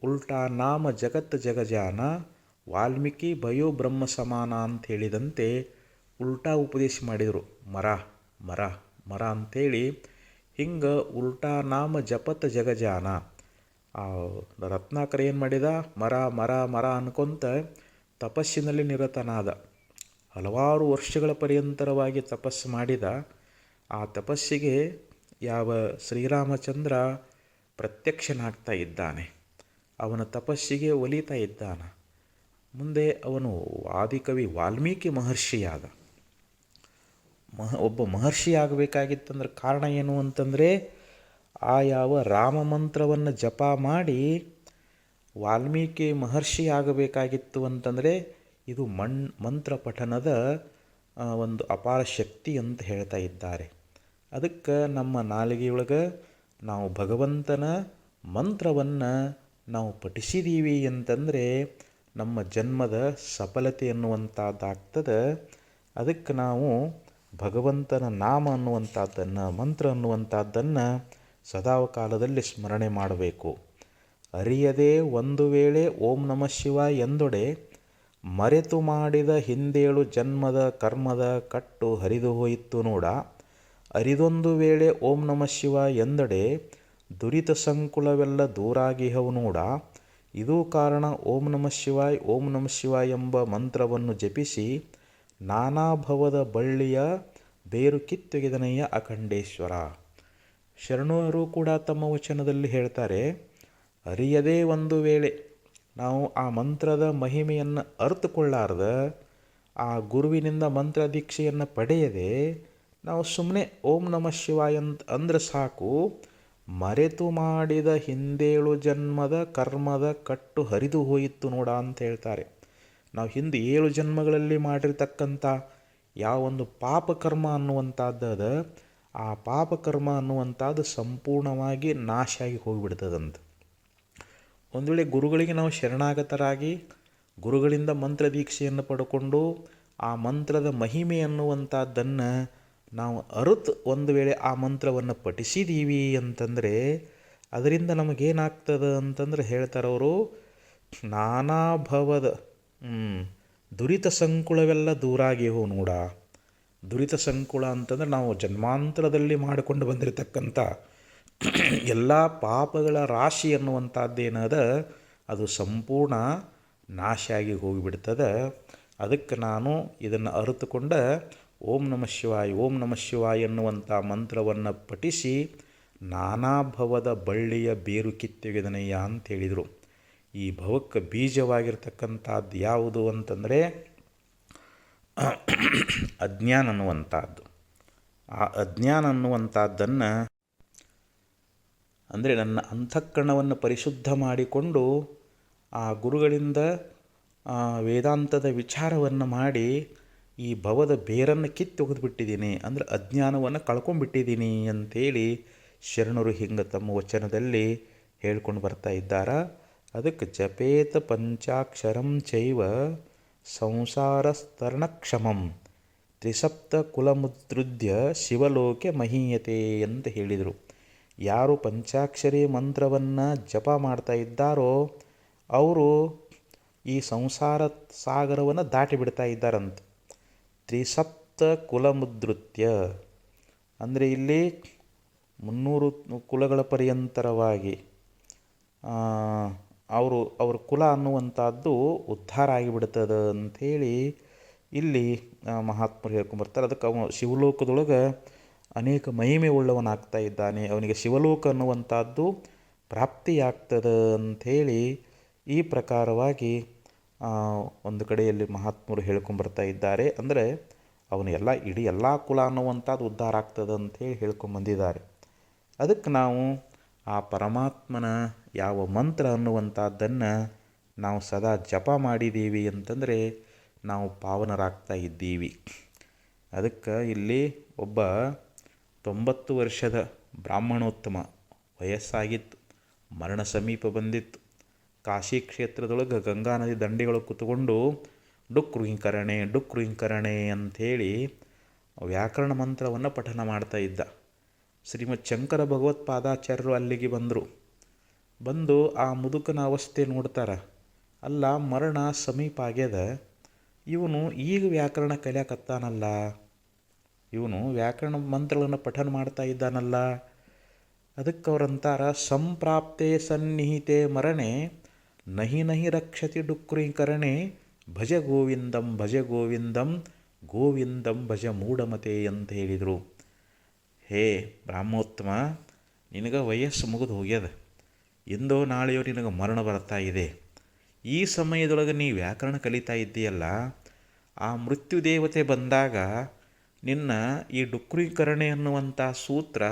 ಉಲ್ಟಾ ನಾಮ ಜಗತ್ ಜಗಜಾನ ವಾಲ್ಮೀಕಿ ಭಯೋ ಬ್ರಹ್ಮ ಸಮಾನ ಅಂತ ಹೇಳಿದಂತೆ ಉಲ್ಟಾ ಉಪದೇಶ ಮಾಡಿದರು. ಮರ ಮರ ಮರ ಅಂಥೇಳಿ ಹಿಂಗೆ ಉಲ್ಟಾ ನಾಮ ಜಪತ್ ಜಗಜಾನ. ರತ್ನಾಕರ ಏನು ಮಾಡಿದ, ಮರ ಮರ ಮರ ಅನ್ಕೊಂತ ತಪಸ್ಸಿನಲ್ಲಿ ನಿರತನಾದ. ಹಲವಾರು ವರ್ಷಗಳ ಪರ್ಯಂತರವಾಗಿ ತಪಸ್ಸು ಮಾಡಿದ. ಆ ತಪಸ್ಸಿಗೆ ಯಾವ ಶ್ರೀರಾಮಚಂದ್ರ ಪ್ರತ್ಯಕ್ಷನಾಗ್ತಾ ಇದ್ದಾನೆ, ಅವನ ತಪಸ್ಸಿಗೆ ಒಲಿತಾ ಇದ್ದಾನ. ಮುಂದೆ ಅವನು ಆದಿಕವಿ ವಾಲ್ಮೀಕಿ ಮಹರ್ಷಿಯಾದ. ಒಬ್ಬ ಮಹರ್ಷಿ ಆಗಬೇಕಾಗಿತ್ತಂದ್ರೆ ಕಾರಣ ಏನು ಅಂತಂದರೆ, ಆ ಯಾವ ರಾಮ ಮಂತ್ರವನ್ನು ಜಪ ಮಾಡಿ ವಾಲ್ಮೀಕಿ ಮಹರ್ಷಿ ಆಗಬೇಕಾಗಿತ್ತು ಅಂತಂದರೆ ಇದು ಮಂತ್ರ ಪಠನದ ಒಂದು ಅಪಾರ ಶಕ್ತಿ ಅಂತ ಹೇಳ್ತಾ ಇದ್ದಾರೆ. ಅದಕ್ಕೆ ನಮ್ಮ ನಾಲಿಗೆಯೊಳಗೆ ನಾವು ಭಗವಂತನ ಮಂತ್ರವನ್ನು ನಾವು ಪಠಿಸಿದ್ದೀವಿ ಅಂತಂದರೆ ನಮ್ಮ ಜನ್ಮದ ಸಫಲತೆ ಅನ್ನುವಂಥದ್ದಾಗ್ತದೆ. ಅದಕ್ಕೆ ನಾವು ಭಗವಂತನ ನಾಮ ಅನ್ನುವಂಥದ್ದನ್ನು, ಮಂತ್ರ ಅನ್ನುವಂಥದ್ದನ್ನು ಸದಾಕಾಲದಲ್ಲಿ ಸ್ಮರಣೆ ಮಾಡಬೇಕು. ಅರಿಯದೇ ಒಂದು ವೇಳೆ ಓಂ ನಮಃ ಶಿವಾಯ ಎಂದೊಡೆ ಮರೆತು ಮಾಡಿದ ಹಿಂದೇಳು ಜನ್ಮದ ಕರ್ಮದ ಕಟ್ಟು ಹರಿದು ಹೋಯಿತು ನೋಡ. ಅರಿದೊಂದು ವೇಳೆ ಓಂ ನಮಃ ಶಿವಾಯ ಎಂದೊಡೆ ದುರಿತ ಸಂಕುಲವೆಲ್ಲ ದೂರಾಗಿಹವು ನೋಡ. ಇದೂ ಕಾರಣ ಓಂ ನಮಃ ಶಿವಾಯ ಓಂ ನಮಃ ಶಿವಾಯ ಎಂಬ ಮಂತ್ರವನ್ನು ಜಪಿಸಿ ನಾನಾ ಭವದ ಬಳ್ಳಿಯ ಬೇರು ಕಿತ್ತೊಗೆದನಯ್ಯ ಅಖಂಡೇಶ್ವರ. ಶರಣರು ಕೂಡ ತಮ್ಮ ವಚನದಲ್ಲಿ ಹೇಳ್ತಾರೆ, ಅರಿಯದೇ ಒಂದು ವೇಳೆ ನಾವು ಆ ಮಂತ್ರದ ಮಹಿಮೆಯನ್ನು ಅರಿತುಕೊಳ್ಳಾರ್ದ, ಆ ಗುರುವಿನಿಂದ ಮಂತ್ರ ದೀಕ್ಷೆಯನ್ನು ಪಡೆಯದೆ ನಾವು ಸುಮ್ಮನೆ ಓಂ ನಮಃ ಶಿವಾಯ ಅಂದ್ರೆ ಸಾಕು, ಮರೆತು ಮಾಡಿದ ಹಿಂದೇಳು ಜನ್ಮದ ಕರ್ಮದ ಕಟ್ಟು ಹರಿದು ಹೋಯಿತು ನೋಡ ಅಂತ ಹೇಳ್ತಾರೆ. ನಾವು ಹಿಂದೆ 7 ಜನ್ಮಗಳಲ್ಲಿ ಮಾಡಿರ್ತಕ್ಕಂಥ ಯಾವೊಂದು ಪಾಪಕರ್ಮ ಅನ್ನುವಂಥದ್ದು ಆ ಪಾಪಕರ್ಮ ಅನ್ನುವಂಥದ್ದು ಸಂಪೂರ್ಣವಾಗಿ ನಾಶ ಆಗಿ ಹೋಗಿಬಿಡ್ತದಂತ. ಒಂದು ವೇಳೆ ಗುರುಗಳಿಗೆ ನಾವು ಶರಣಾಗತರಾಗಿ ಗುರುಗಳಿಂದ ಮಂತ್ರ ದೀಕ್ಷೆಯನ್ನು ಪಡ್ಕೊಂಡು ಆ ಮಂತ್ರದ ಮಹಿಮೆ ಅನ್ನುವಂಥದ್ದನ್ನು ನಾವು ಅರಿತು ಒಂದು ವೇಳೆ ಆ ಮಂತ್ರವನ್ನು ಪಠಿಸಿದ್ದೀವಿ ಅಂತಂದರೆ ಅದರಿಂದ ನಮಗೇನಾಗ್ತದೆ ಅಂತಂದ್ರೆ ಹೇಳ್ತಾರವರು, ನಾನಾ ಭವದ ದುರಿತ ಸಂಕುಲವೆಲ್ಲ ದೂರಾಗಿ ಹೋ ನೋಡ. ದುರಿತ ಸಂಕುಲ ಅಂತಂದ್ರೆ ನಾವು ಜನ್ಮಾಂತರದಲ್ಲಿ ಮಾಡಿಕೊಂಡು ಬಂದಿರತಕ್ಕಂಥ ಎಲ್ಲ ಪಾಪಗಳ ರಾಶಿ ಅನ್ನುವಂಥದ್ದೇನದ ಅದು ಸಂಪೂರ್ಣ ನಾಶ ಆಗಿ ಹೋಗಿಬಿಡ್ತದೆ. ಅದಕ್ಕೆ ನಾನು ಇದನ್ನು ಅರಿತುಕೊಂಡ ಓಂ ನಮಃ ಶಿವಾಯ ಓಂ ನಮಃ ಶಿವಾಯ ಎನ್ನುವಂಥ ಮಂತ್ರವನ್ನು ಪಠಿಸಿ ನಾನಾ ಭವದ ಬಳ್ಳಿಯ ಬೇರು ಕಿತ್ತೊಗೆದನಯ್ಯ ಅಂತ ಹೇಳಿದರು. ಈ ಭವಕ್ಕೆ ಬೀಜವಾಗಿರ್ತಕ್ಕಂಥದ್ದು ಯಾವುದು ಅಂತಂದರೆ ಅಜ್ಞಾನ ಅನ್ನುವಂಥದ್ದು. ಆ ಅಜ್ಞಾನ ಅನ್ನುವಂಥದ್ದನ್ನು ಅಂದರೆ ನನ್ನ ಅಂತಃಕರಣವನ್ನು ಪರಿಶುದ್ಧ ಮಾಡಿಕೊಂಡು ಆ ಗುರುಗಳಿಂದ ವೇದಾಂತದ ವಿಚಾರವನ್ನು ಮಾಡಿ ಈ ಭವದ ಬೇರನ್ನು ಕಿತ್ತೊಗೆದುಬಿಟ್ಟಿದ್ದೀನಿ, ಅಂದರೆ ಅಜ್ಞಾನವನ್ನು ಕಳ್ಕೊಂಡ್ಬಿಟ್ಟಿದ್ದೀನಿ ಅಂಥೇಳಿ ಶರಣರು ಹಿಂಗೆ ತಮ್ಮ ವಚನದಲ್ಲಿ ಹೇಳ್ಕೊಂಡು ಬರ್ತಾ ಇದ್ದಾರೆ. ಅದಕ್ಕೆ ಜಪೇತ ಪಂಚಾಕ್ಷರಂ ಚೈವ ಸಂಸಾರಸ್ತರಣಕ್ಷಮಂ ತ್ರಿಸಪ್ತ ಕುಲಮುದ್ರುದ್ಯ ಶಿವಲೋಕೆ ಮಹೀಯತೆ ಅಂತ ಹೇಳಿದರು. ಯಾರು ಪಂಚಾಕ್ಷರಿ ಮಂತ್ರವನ್ನು ಜಪ ಮಾಡ್ತಾ ಇದ್ದಾರೋ ಅವರು ಈ ಸಂಸಾರ ಸಾಗರವನ್ನು ದಾಟಿ ಬಿಡ್ತಾ ಇದ್ದಾರಂತೆ. ತ್ರಿಸಪ್ತ ಕುಲಮುದ್ರುತ್ಯ ಅಂದರೆ ಇಲ್ಲಿ 300 ಕುಲಗಳ ಪರ್ಯಂತರವಾಗಿ ಅವ್ರ ಕುಲ ಅನ್ನುವಂಥದ್ದು ಉದ್ಧಾರ ಆಗಿಬಿಡ್ತದೆ ಅಂಥೇಳಿ ಇಲ್ಲಿ ಮಹಾತ್ಮರು ಹೇಳ್ಕೊಂಬರ್ತಾರೆ. ಅದಕ್ಕೆ ಅವನು ಶಿವಲೋಕದೊಳಗೆ ಅನೇಕ ಮಹಿಮೆ ಉಳ್ಳವನಾಗ್ತಾ ಇದ್ದಾನೆ, ಅವನಿಗೆ ಶಿವಲೋಕ ಅನ್ನುವಂಥದ್ದು ಪ್ರಾಪ್ತಿಯಾಗ್ತದೆ ಅಂಥೇಳಿ ಈ ಪ್ರಕಾರವಾಗಿ ಒಂದು ಕಡೆಯಲ್ಲಿ ಮಹಾತ್ಮರು ಹೇಳ್ಕೊಂಬರ್ತಾ ಇದ್ದಾರೆ. ಅಂದರೆ ಅವನು ಇಡೀ ಎಲ್ಲ ಕುಲ ಅನ್ನುವಂಥದ್ದು ಉದ್ಧಾರ ಆಗ್ತದೆ ಅಂಥೇಳಿ ಹೇಳ್ಕೊಂಬಂದಿದ್ದಾರೆ. ಅದಕ್ಕೆ ನಾವು ಆ ಪರಮಾತ್ಮನ ಯಾವ ಮಂತ್ರ ಅನ್ನುವಂಥದ್ದನ್ನು ನಾವು ಸದಾ ಜಪ ಮಾಡಿದ್ದೀವಿ ಅಂತಂದರೆ ನಾವು ಪಾವನರಾಗ್ತಾ ಇದ್ದೀವಿ. ಅದಕ್ಕೆ ಇಲ್ಲಿ ಒಬ್ಬ 90 ವರ್ಷದ ಬ್ರಾಹ್ಮಣೋತ್ತಮ, ವಯಸ್ಸಾಗಿತ್ತು, ಮರಣ ಸಮೀಪ ಬಂದಿತ್ತು. ಕಾಶಿ ಕ್ಷೇತ್ರದೊಳಗೆ ಗಂಗಾ ನದಿ ದಂಡೆಗಳು ಕೂತ್ಕೊಂಡು ಡುಕ್ರುಹಿಂಕರಣೆ ಅಂಥೇಳಿ ವ್ಯಾಕರಣ ಮಂತ್ರವನ್ನು ಪಠನ ಮಾಡ್ತಾ ಇದ್ದ. ಶ್ರೀಮದ್ ಶಂಕರ ಭಗವತ್ಪಾದಾಚಾರ್ಯರು ಅಲ್ಲಿಗೆ ಬಂದು ಆ ಮುದುಕನ ಅವಸ್ಥೆ ನೋಡ್ತಾರೆ. ಅಲ್ಲ, ಮರಣ ಸಮೀಪ ಆಗ್ಯದ, ಇವನು ಈಗ ವ್ಯಾಕರಣ ಕಲಿಯಾಕತ್ತಾನಲ್ಲ, ಇವನು ವ್ಯಾಕರಣ ಮಂತ್ರಗಳನ್ನು ಪಠನ ಮಾಡ್ತಾ ಇದ್ದಾನಲ್ಲ. ಅದಕ್ಕೆ ಅವರಂತಾರ, ಸಂಪ್ರಾಪ್ತೆ ಸನ್ನಿಹಿತೆ ಮರಣೆ ನಹಿ ನಹಿ ರಕ್ಷತಿ ಡುಕ್ರೀಕರಣೆ ಭಜ ಗೋವಿಂದಂ ಗೋವಿಂದಂ ಭಜ ಮೂಢಮತೆ ಅಂತ ಹೇಳಿದರು. ಹೇ ಬ್ರಾಹ್ಮೋತ್ತಮ, ನಿನಗೆ ವಯಸ್ಸು ಮುಗಿದು ಹೋಗ್ಯದ, ಎಂದೋ ನಾಳೆಯೋ ನಿನಗೆ ಮರಣ ಬರ್ತಾ ಇದೆ. ಈ ಸಮಯದೊಳಗೆ ನೀ ವ್ಯಾಕರಣ ಕಲಿತಾ ಇದ್ದೀಯಲ್ಲ, ಆ ಮೃತ್ಯು ದೇವತೆ ಬಂದಾಗ ನಿನ್ನ ಈ ಡುಕ್ರೀಕರಣೆ ಅನ್ನುವಂಥ ಸೂತ್ರ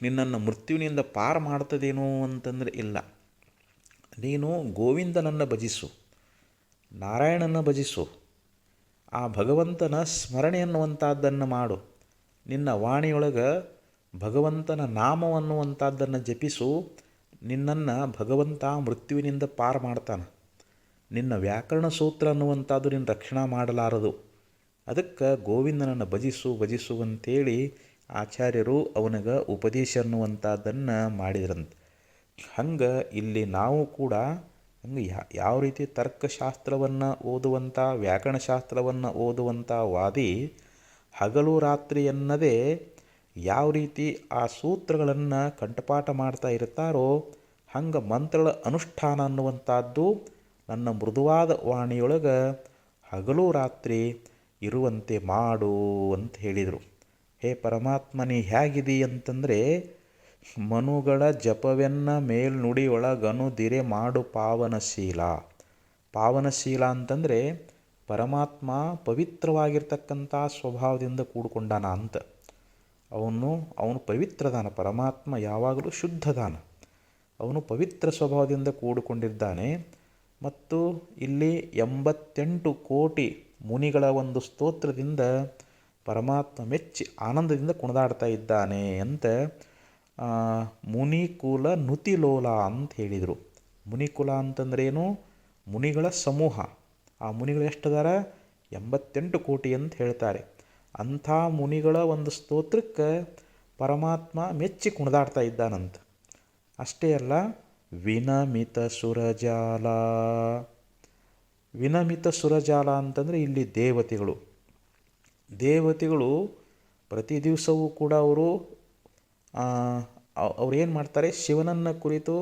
ನಿನ್ನನ್ನು ಮೃತ್ಯುವಿನಿಂದ ಪಾರು ಮಾಡ್ತದೇನೋ ಅಂತಂದರೆ ಇಲ್ಲ. ನೀನು ಗೋವಿಂದನನ್ನು ಭಜಿಸು, ನಾರಾಯಣನ ಭಜಿಸು, ಆ ಭಗವಂತನ ಸ್ಮರಣೆ ಅನ್ನುವಂಥದ್ದನ್ನು ಮಾಡು. ನಿನ್ನ ವಾಣಿಯೊಳಗೆ ಭಗವಂತನ ನಾಮವನ್ನುವಂಥದ್ದನ್ನು ಜಪಿಸು. ನಿನ್ನನ್ನು ಭಗವಂತ ಮೃತ್ಯುವಿನಿಂದ ಪಾರು ಮಾಡ್ತಾನೆ. ನಿನ್ನ ವ್ಯಾಕರಣ ಸೂತ್ರ ಅನ್ನುವಂಥದ್ದು ನಿನ್ನ ರಕ್ಷಣೆ ಮಾಡಲಾರದು. ಅದಕ್ಕೆ ಗೋವಿಂದನನ್ನು ಭಜಿಸು ಅಂತೇಳಿ ಆಚಾರ್ಯರು ಅವನಿಗೆ ಉಪದೇಶ ಅನ್ನುವಂಥದ್ದನ್ನು ಮಾಡಿದ್ರಂತೆ. ಹಂಗೆ ಇಲ್ಲಿ ನಾವು ಕೂಡ ಹಂಗೆ ಯಾವ ರೀತಿ ತರ್ಕಶಾಸ್ತ್ರವನ್ನು ಓದುವಂಥ, ವ್ಯಾಕರಣಶಾಸ್ತ್ರವನ್ನು ಓದುವಂಥ ವಾದಿ ಹಗಲು ರಾತ್ರಿ ಎನ್ನದೇ ಯಾವ ರೀತಿ ಆ ಸೂತ್ರಗಳನ್ನು ಕಂಠಪಾಠ ಮಾಡ್ತಾ ಇರ್ತಾರೋ, ಹಂಗೆ ಮಂತ್ರಗಳ ಅನುಷ್ಠಾನ ಅನ್ನುವಂಥದ್ದು ನನ್ನ ಮೃದುವಾದ ವಾಣಿಯೊಳಗೆ ಹಗಲು ರಾತ್ರಿ ಇರುವಂತೆ ಮಾಡು ಅಂತ ಹೇಳಿದರು. ಹೇ ಪರಮಾತ್ಮನಿ ಹೇಗಿದಿ ಅಂತಂದರೆ, ಮನುಗಳ ಜಪವೆನ್ನ ಮೇಲ್ನುಡಿಯೊಳಗನುದಿರೆ ಮಾಡು ಪಾವನಶೀಲ. ಪಾವನಶೀಲ ಅಂತಂದರೆ ಪರಮಾತ್ಮ ಪವಿತ್ರವಾಗಿರ್ತಕ್ಕಂಥ ಸ್ವಭಾವದಿಂದ ಕೂಡಿಕೊಂಡಾನ ಅಂತ. ಅವನು ಪವಿತ್ರದಾನ. ಪರಮಾತ್ಮ ಯಾವಾಗಲೂ ಶುದ್ಧದಾನ. ಅವನು ಪವಿತ್ರ ಸ್ವಭಾವದಿಂದ ಕೂಡಿಕೊಂಡಿದ್ದಾನೆ. ಮತ್ತು ಇಲ್ಲಿ 88 ಕೋಟಿ ಮುನಿಗಳ ಒಂದು ಸ್ತೋತ್ರದಿಂದ ಪರಮಾತ್ಮ ಮೆಚ್ಚಿ ಆನಂದದಿಂದ ಕುಣಿದಾಡ್ತಾ ಇದ್ದಾನೆ ಅಂತ ಮುನಿಕುಲ ನುತಿಲೋಲ ಅಂತ ಹೇಳಿದರು. ಮುನಿಕುಲ ಅಂತಂದ್ರೇನು? ಮುನಿಗಳ ಸಮೂಹ. ಆ ಮುನಿಗಳು ಎಷ್ಟದಾರ? 88 ಕೋಟಿ ಅಂತ ಹೇಳ್ತಾರೆ. ಅಂಥ ಮುನಿಗಳ ಒಂದು ಸ್ತೋತ್ರಕ್ಕೆ ಪರಮಾತ್ಮ ಮೆಚ್ಚಿ ಕುಣಿದಾಡ್ತಾ ಇದ್ದಾನಂತ. ಅಷ್ಟೇ ಅಲ್ಲ, ವಿನಮಿತ ಸುರಜಾಲ ಅಂತಂದರೆ ಇಲ್ಲಿ ದೇವತೆಗಳು ಪ್ರತಿ ದಿವಸವೂ ಕೂಡ ಅವ್ರು ಏನು ಮಾಡ್ತಾರೆ? ಶಿವನನ್ನು ಕುರಿತು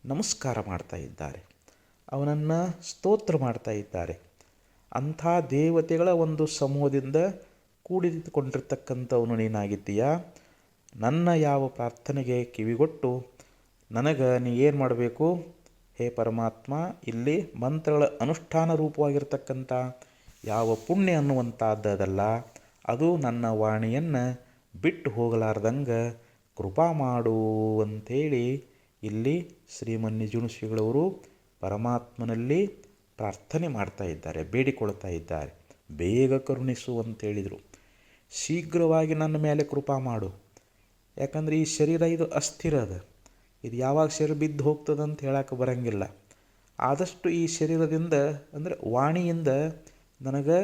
ನಮಸ್ಕಾರ ಮಾಡ್ತಾ ಇದ್ದಾರೆ, ಅವನನ್ನು ಸ್ತೋತ್ರ ಮಾಡ್ತಾ ಇದ್ದಾರೆ. ಅಂಥ ದೇವತೆಗಳ ಒಂದು ಸಮೂಹದಿಂದ ಕೂಡಿಕೊಂಡಿರ್ತಕ್ಕಂಥವನು ನೀನಾಗಿದ್ದೀಯಾ. ನನ್ನ ಯಾವ ಪ್ರಾರ್ಥನೆಗೆ ಕಿವಿಗೊಟ್ಟು ನನಗೆ ನೀ ಏನು ಮಾಡಬೇಕು? ಹೇ ಪರಮಾತ್ಮ, ಇಲ್ಲಿ ಮಂತ್ರಗಳ ಅನುಷ್ಠಾನ ರೂಪವಾಗಿರ್ತಕ್ಕಂಥ ಯಾವ ಪುಣ್ಯ ಅನ್ನುವಂಥದ್ದಲ್ಲ, ಅದು ನನ್ನ ವಾಣಿಯನ್ನು ಬಿಟ್ಟು ಹೋಗಲಾರ್ದಂಗೆ ಕೃಪಾ ಮಾಡು ಅಂಥೇಳಿ ಇಲ್ಲಿ ಶ್ರೀಮನ್ನಿಜುಣಶ್ರೀಗಳವರು ಪರಮಾತ್ಮನಲ್ಲಿ ಪ್ರಾರ್ಥನೆ ಮಾಡ್ತಾ ಇದ್ದಾರೆ, ಬೇಡಿಕೊಳ್ತಾ ಇದ್ದಾರೆ. ಬೇಗ ಕರುಣಿಸು ಅಂತೇಳಿದರು. ಶೀಘ್ರವಾಗಿ ನನ್ನ ಮೇಲೆ ಕೃಪಾ ಮಾಡು. ಯಾಕಂದರೆ ಈ ಶರೀರ ಇದು ಅಸ್ಥಿರ ಅದ. ಇದು ಯಾವಾಗ ಶರೀರ ಬಿದ್ದು ಹೋಗ್ತದಂತ ಹೇಳಕ್ಕೆ ಬರೋಂಗಿಲ್ಲ. ಆದಷ್ಟು ಈ ಶರೀರದಿಂದ ಅಂದರೆ ವಾಣಿಯಿಂದ ನನಗೆ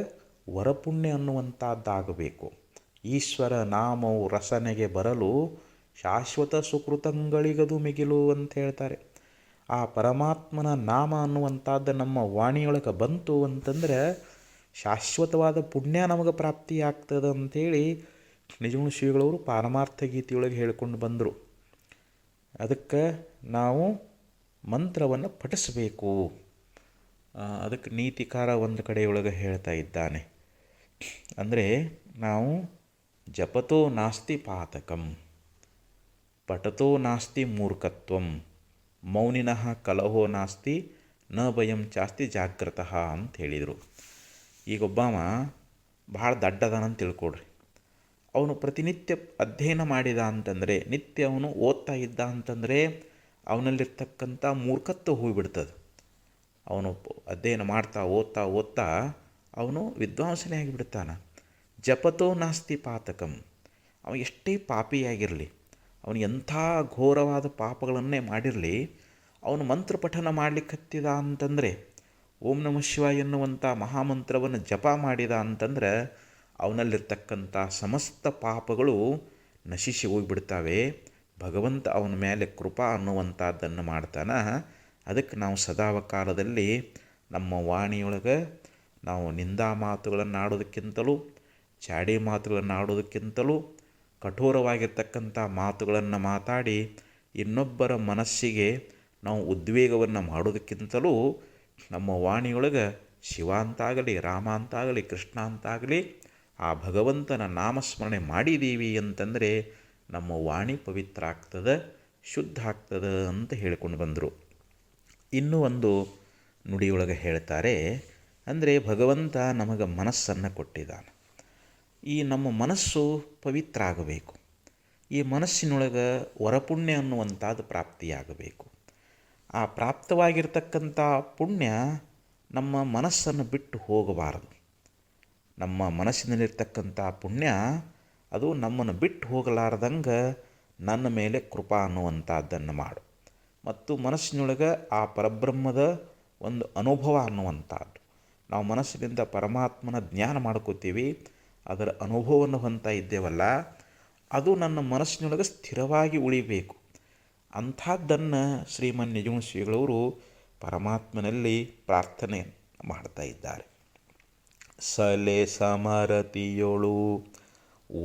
ವರಪುಣ್ಯ ಅನ್ನುವಂಥದ್ದಾಗಬೇಕು. ಈಶ್ವರ ನಾಮವು ರಸನೆಗೆ ಬರಲು ಶಾಶ್ವತ ಸುಕೃತಂಗಳಿಗದು ಮಿಗಿಲು ಅಂತ ಹೇಳ್ತಾರೆ. ಆ ಪರಮಾತ್ಮನ ನಾಮ ಅನ್ನುವಂಥದ್ದು ನಮ್ಮ ವಾಣಿಯೊಳಗೆ ಬಂತು ಅಂತಂದರೆ ಶಾಶ್ವತವಾದ ಪುಣ್ಯ ನಮಗೆ ಪ್ರಾಪ್ತಿಯಾಗ್ತದೆ ಅಂಥೇಳಿ ನಿಜಗುಣ ಶ್ರೀಗಳವರು ಪಾರಮಾರ್ಥ ಗೀತೆಯೊಳಗೆ ಹೇಳ್ಕೊಂಡು ಬಂದರು. ಅದಕ್ಕೆ ನಾವು ಮಂತ್ರವನ್ನು ಪಠಿಸಬೇಕು. ಅದಕ್ಕೆ ನೀತಿಕಾರ ಒಂದು ಕಡೆಯೊಳಗೆ ಹೇಳ್ತಾ ಇದ್ದಾನೆ. ಅಂದರೆ ನಾವು ಜಪತೋ ನಾಸ್ತಿ ಪಾತಕಂ, ಪಠತೋ ನಾಸ್ತಿ ಮೂರ್ಖತ್ವಂ, ಮೌನಿನಃ ಕಲಹೋ ನಾಸ್ತಿ ನ ಭಯಂ ಚಾಸ್ತಿ ಜಾಗ್ರತಃ ಅಂತ ಹೇಳಿದರು. ಈಗೊಬ್ಬವ ಭಾಳ ದಡ್ಡದಾನಂತ ತಿಳ್ಕೊಡ್ರಿ. ಅವನು ಪ್ರತಿನಿತ್ಯ ಅಧ್ಯಯನ ಮಾಡಿದ ಅಂತಂದರೆ, ನಿತ್ಯ ಅವನು ಓದ್ತಾ ಇದ್ದ ಅಂತಂದರೆ ಅವನಲ್ಲಿರ್ತಕ್ಕಂಥ ಮೂರ್ಖತ್ವ ಹೋಗಿಬಿಡ್ತದೆ. ಅವನು ಅಧ್ಯಯನ ಮಾಡ್ತಾ ಓದ್ತಾ ಓದ್ತಾ ಅವನು ವಿದ್ವಾಂಸನೇ ಆಗಿಬಿಡ್ತಾನೆ. ಜಪತೋ ನಾಸ್ತಿ ಪಾತಕಂ. ಅವನು ಎಷ್ಟೇ ಪಾಪಿಯಾಗಿರಲಿ, ಅವನು ಎಂಥ ಘೋರವಾದ ಪಾಪಗಳನ್ನೇ ಮಾಡಿರಲಿ, ಅವನು ಮಂತ್ರ ಪಠನ ಮಾಡಲಿಕ್ಕೆ ಹತ್ತಿದ ಅಂತಂದರೆ, ಓಂ ನಮಃ ಶಿವಾಯ ಎನ್ನುವಂಥ ಮಹಾಮಂತ್ರವನ್ನು ಜಪ ಮಾಡಿದ ಅಂತಂದ್ರೆ ಅವನಲ್ಲಿರ್ತಕ್ಕಂಥ ಸಮಸ್ತ ಪಾಪಗಳು ನಶಿಸಿ ಹೋಗಿಬಿಡ್ತಾವೆ. ಭಗವಂತ ಅವನ ಮೇಲೆ ಕೃಪಾ ಅನ್ನುವಂಥದ್ದನ್ನು ಮಾಡ್ತಾನೆ. ಅದಕ್ಕೆ ನಾವು ಸದಾಕಾಲದಲ್ಲಿ ನಮ್ಮ ವಾಣಿಯೊಳಗೆ ನಾವು ನಿಂದಾ ಮಾತುಗಳನ್ನು ಆಡೋದಕ್ಕಿಂತಲೂ, ಚಾಡಿ ಮಾತುಗಳನ್ನು ಆಡೋದಕ್ಕಿಂತಲೂ, ಕಠೋರವಾಗಿರ್ತಕ್ಕಂಥ ಮಾತುಗಳನ್ನು ಮಾತಾಡಿ ಇನ್ನೊಬ್ಬರ ಮನಸ್ಸಿಗೆ ನಾವು ಉದ್ವೇಗವನ್ನು ಮಾಡೋದಕ್ಕಿಂತಲೂ ನಮ್ಮ ವಾಣಿಯೊಳಗೆ ಶಿವ ಅಂತಾಗಲಿ, ರಾಮ ಅಂತಾಗಲಿ, ಕೃಷ್ಣ ಅಂತಾಗಲಿ ಆ ಭಗವಂತನ ನಾಮಸ್ಮರಣೆ ಮಾಡಿದ್ದೀವಿ ಅಂತಂದರೆ ನಮ್ಮ ವಾಣಿ ಪವಿತ್ರ ಆಗ್ತದೆ, ಶುದ್ಧ ಆಗ್ತದೆ ಅಂತ ಹೇಳಿಕೊಂಡು ಬಂದರು. ಇನ್ನೂ ಒಂದು ನುಡಿಯೊಳಗೆ ಹೇಳ್ತಾರೆ, ಅಂದರೆ ಭಗವಂತ ನಮಗೆ ಮನಸ್ಸನ್ನು ಕೊಟ್ಟಿದ್ದಾನೆ. ಈ ನಮ್ಮ ಮನಸ್ಸು ಪವಿತ್ರ ಆಗಬೇಕು. ಈ ಮನಸ್ಸಿನೊಳಗೆ ವರಪುಣ್ಯ ಅನ್ನುವಂಥದ್ದು ಪ್ರಾಪ್ತಿಯಾಗಬೇಕು. ಆ ಪ್ರಾಪ್ತವಾಗಿರ್ತಕ್ಕಂಥ ಪುಣ್ಯ ನಮ್ಮ ಮನಸ್ಸನ್ನು ಬಿಟ್ಟು ಹೋಗಬಾರದು. ನಮ್ಮ ಮನಸ್ಸಿನಲ್ಲಿರ್ತಕ್ಕಂಥ ಪುಣ್ಯ ಅದು ನಮ್ಮನ್ನು ಬಿಟ್ಟು ಹೋಗಲಾರ್ದಂಗೆ ನನ್ನ ಮೇಲೆ ಕೃಪಾ ಅನ್ನುವಂಥದ್ದನ್ನು ಮಾಡು. ಮತ್ತು ಮನಸ್ಸಿನೊಳಗೆ ಆ ಪರಬ್ರಹ್ಮದ ಒಂದು ಅನುಭವ ಅನ್ನುವಂಥದ್ದು, ನಾವು ಮನಸ್ಸಿನಿಂದ ಪರಮಾತ್ಮನ ಜ್ಞಾನ ಮಾಡ್ಕೋತೀವಿ, ಅದರ ಅನುಭವವನ್ನು ಹೊಂದ್ತಾ ಇದ್ದೇವಲ್ಲ, ಅದು ನನ್ನ ಮನಸ್ಸಿನೊಳಗೆ ಸ್ಥಿರವಾಗಿ ಉಳಿಬೇಕು. ಅಂಥದ್ದನ್ನು ಶ್ರೀಮನ್ ನಿಜಗುಣ ಶ್ರೀಗಳವರು ಪರಮಾತ್ಮನಲ್ಲಿ ಪ್ರಾರ್ಥನೆ ಮಾಡ್ತಾ ಇದ್ದಾರೆ. ಸಲೆ ಸಮರತಿಯೊಳು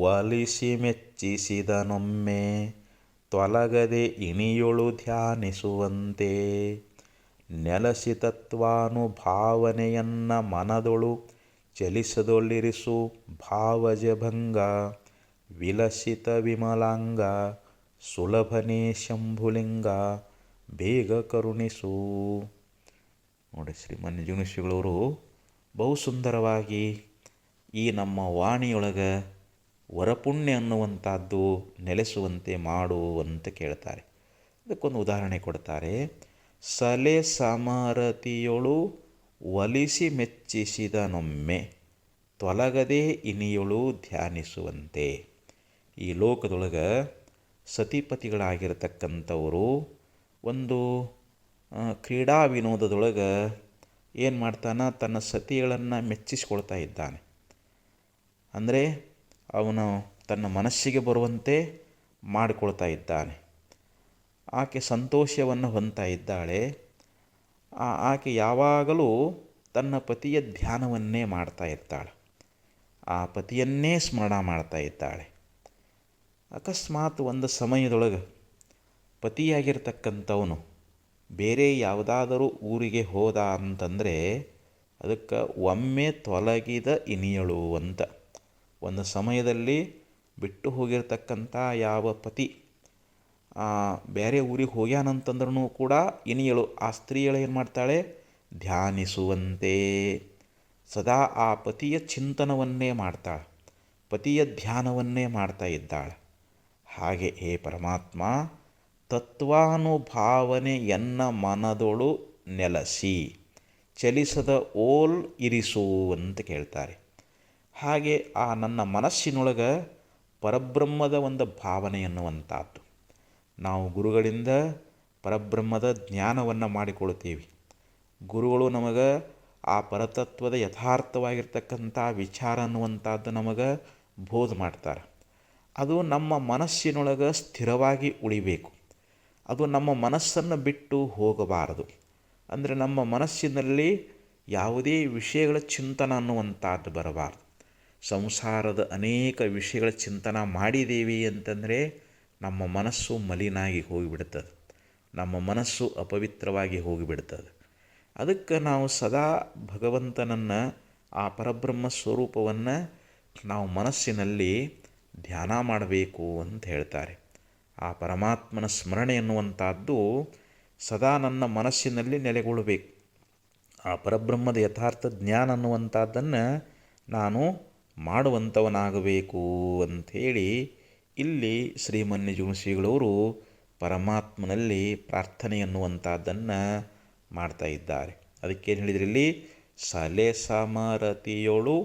ಒಲಿಸಿ ಮೆಚ್ಚಿಸಿದನೊಮ್ಮೆ, ತೊಲಗದೆ ಇನಿಯೊಳು ಧ್ಯಾನಿಸುವಂತೆ, ನೆಲಸಿ ತತ್ವಾನುಭಾವನೆಯನ್ನ ಮನದೊಳು ಚಲಿಸದೊಳ್ಳಿರಿಸು ಭಾವಜಭಂಗ, ವಿಲಸಿತ ವಿಮಲಾಂಗ ಸುಲಭನೇ ಶಂಭುಲಿಂಗ ಬೇಗ ಕರುಣಿಸು. ನೋಡಿ, ಶ್ರೀಮನ್ ನಿಜಗುಣಶ್ರೀಗಳವರು ಬಹು ಸುಂದರವಾಗಿ ಈ ನಮ್ಮ ವಾಣಿಯೊಳಗೆ ವರಪುಣ್ಯ ಅನ್ನುವಂಥದ್ದು ನೆಲೆಸುವಂತೆ ಮಾಡು ಅಂತ ಕೇಳ್ತಾರೆ. ಅದಕ್ಕೊಂದು ಉದಾಹರಣೆ ಕೊಡ್ತಾರೆ. ಸಲೆ ಸಮರತಿಯೊಳು ಒಲಿಸಿ ಮೆಚ್ಚಿಸಿದನೊಮ್ಮೆ, ತೊಲಗದೆ ಇನಿಯೊಳು ಧ್ಯಾನಿಸುವಂತೆ. ಈ ಲೋಕದೊಳಗೆ ಸತಿಪತಿಗಳಾಗಿರ್ತಕ್ಕಂಥವರು ಒಂದು ಕ್ರೀಡಾ ವಿನೋದದೊಳಗೆ ಏನು ಮಾಡ್ತಾನೆ, ತನ್ನ ಸತಿಗಳನ್ನು ಮೆಚ್ಚಿಸ್ಕೊಳ್ತಾ ಇದ್ದಾನೆ. ಅಂದರೆ ಅವನು ತನ್ನ ಮನಸ್ಸಿಗೆ ಬರುವಂತೆ ಮಾಡಿಕೊಳ್ತಾ ಇದ್ದಾನೆ. ಆಕೆ ಸಂತೋಷವನ್ನು ಹೊಂದ್ತಾ ಇದ್ದಾಳೆ. ಆಕೆ ಯಾವಾಗಲೂ ತನ್ನ ಪತಿಯ ಧ್ಯಾನವನ್ನೇ ಮಾಡ್ತಾ ಇರ್ತಾಳೆ, ಆ ಪತಿಯನ್ನೇ ಸ್ಮರಣ ಮಾಡ್ತಾ ಇದ್ದಾಳೆ. ಅಕಸ್ಮಾತ್ ಒಂದು ಸಮಯದೊಳಗೆ ಪತಿಯಾಗಿರ್ತಕ್ಕಂಥವನು ಬೇರೆ ಯಾವುದಾದರೂ ಊರಿಗೆ ಹೋದ ಅಂತಂದರೆ ಅದಕ್ಕೆ ಒಮ್ಮೆ ತೊಲಗಿದ ಇನಿಯಳು ಅಂತ. ಒಂದು ಸಮಯದಲ್ಲಿ ಬಿಟ್ಟು ಹೋಗಿರ್ತಕ್ಕಂಥ ಯಾವ ಪತಿ ಬೇರೆ ಊರಿಗೆ ಹೋಗ್ಯಾನಂತಂದ್ರೂ ಕೂಡ ಇನಿಯಳು, ಆ ಸ್ತ್ರೀಯಳು ಏನು ಮಾಡ್ತಾಳೆ, ಧ್ಯಾನಿಸುವಂತೆ ಸದಾ ಆ ಪತಿಯ ಚಿಂತನವನ್ನೇ ಮಾಡ್ತಾಳೆ, ಪತಿಯ ಧ್ಯಾನವನ್ನೇ ಮಾಡ್ತಾ ಇದ್ದಾಳೆ. ಹಾಗೆ ಹೇ ಪರಮಾತ್ಮ, ತತ್ವಾನುಭಾವನೆಯನ್ನ ಮನದೊಳು ನೆಲೆಸಿ ಚಲಿಸದ ಓಲ್ ಇರಿಸು ಅಂತ ಕೇಳ್ತಾರೆ. ಹಾಗೆ ಆ ನನ್ನ ಮನಸ್ಸಿನೊಳಗೆ ಪರಬ್ರಹ್ಮದ ಒಂದು ಭಾವನೆ ಎನ್ನುವಂಥದ್ದು. ನಾವು ಗುರುಗಳಿಂದ ಪರಬ್ರಹ್ಮದ ಜ್ಞಾನವನ್ನು ಮಾಡಿಕೊಳ್ತೀವಿ. ಗುರುಗಳು ನಮಗೆ ಆ ಪರತತ್ವದ ಯಥಾರ್ಥವಾಗಿರ್ತಕ್ಕಂಥ ವಿಚಾರ ಅನ್ನುವಂಥದ್ದು ನಮಗೆ ಬೋಧ ಮಾಡ್ತಾರೆ. ಅದು ನಮ್ಮ ಮನಸ್ಸಿನೊಳಗೆ ಸ್ಥಿರವಾಗಿ ಉಳಿಬೇಕು. ಅದು ನಮ್ಮ ಮನಸ್ಸನ್ನು ಬಿಟ್ಟು ಹೋಗಬಾರದು. ಅಂದರೆ ನಮ್ಮ ಮನಸ್ಸಿನಲ್ಲಿ ಯಾವುದೇ ವಿಷಯಗಳ ಚಿಂತನ ಅನ್ನುವಂಥದ್ದು ಬರಬಾರದು. ಸಂಸಾರದ ಅನೇಕ ವಿಷಯಗಳ ಚಿಂತನ ಮಾಡಿದ್ದೀವಿ ಅಂತಂದರೆ ನಮ್ಮ ಮನಸ್ಸು ಮಲಿನಾಗಿ ಹೋಗಿಬಿಡ್ತದೆ, ನಮ್ಮ ಮನಸ್ಸು ಅಪವಿತ್ರವಾಗಿ ಹೋಗಿಬಿಡ್ತದೆ. ಅದಕ್ಕೆ ನಾವು ಸದಾ ಭಗವಂತನನ್ನು, ಆ ಪರಬ್ರಹ್ಮ ಸ್ವರೂಪವನ್ನು ನಾವು ಮನಸ್ಸಿನಲ್ಲಿ ಧ್ಯಾನ ಮಾಡಬೇಕು ಅಂತ ಹೇಳ್ತಾರೆ. ಆ ಪರಮಾತ್ಮನ ಸ್ಮರಣೆ ಎನ್ನುವಂಥದ್ದು ಸದಾ ನನ್ನ ಮನಸ್ಸಿನಲ್ಲಿ ನೆಲೆಗೊಳ್ಳಬೇಕು. ಆ ಪರಬ್ರಹ್ಮದ ಯಥಾರ್ಥ ಜ್ಞಾನ ಅನ್ನುವಂಥದ್ದನ್ನು ನಾನು ಮಾಡುವಂಥವನಾಗಬೇಕು ಅಂಥೇಳಿ ಇಲ್ಲಿ ಶ್ರೀಮನ್ನಿಜುಣಶ್ರೀಗಳವರು ಪರಮಾತ್ಮನಲ್ಲಿ ಪ್ರಾರ್ಥನೆ ಅನ್ನುವಂಥದ್ದನ್ನು ಮಾಡ್ತಾ ಇದ್ದಾರೆ. ಅದಕ್ಕೇನು ಹೇಳಿದ್ರಿ ಇಲ್ಲಿ? ಸಲೆ ಸಮರತಿಯೊಳು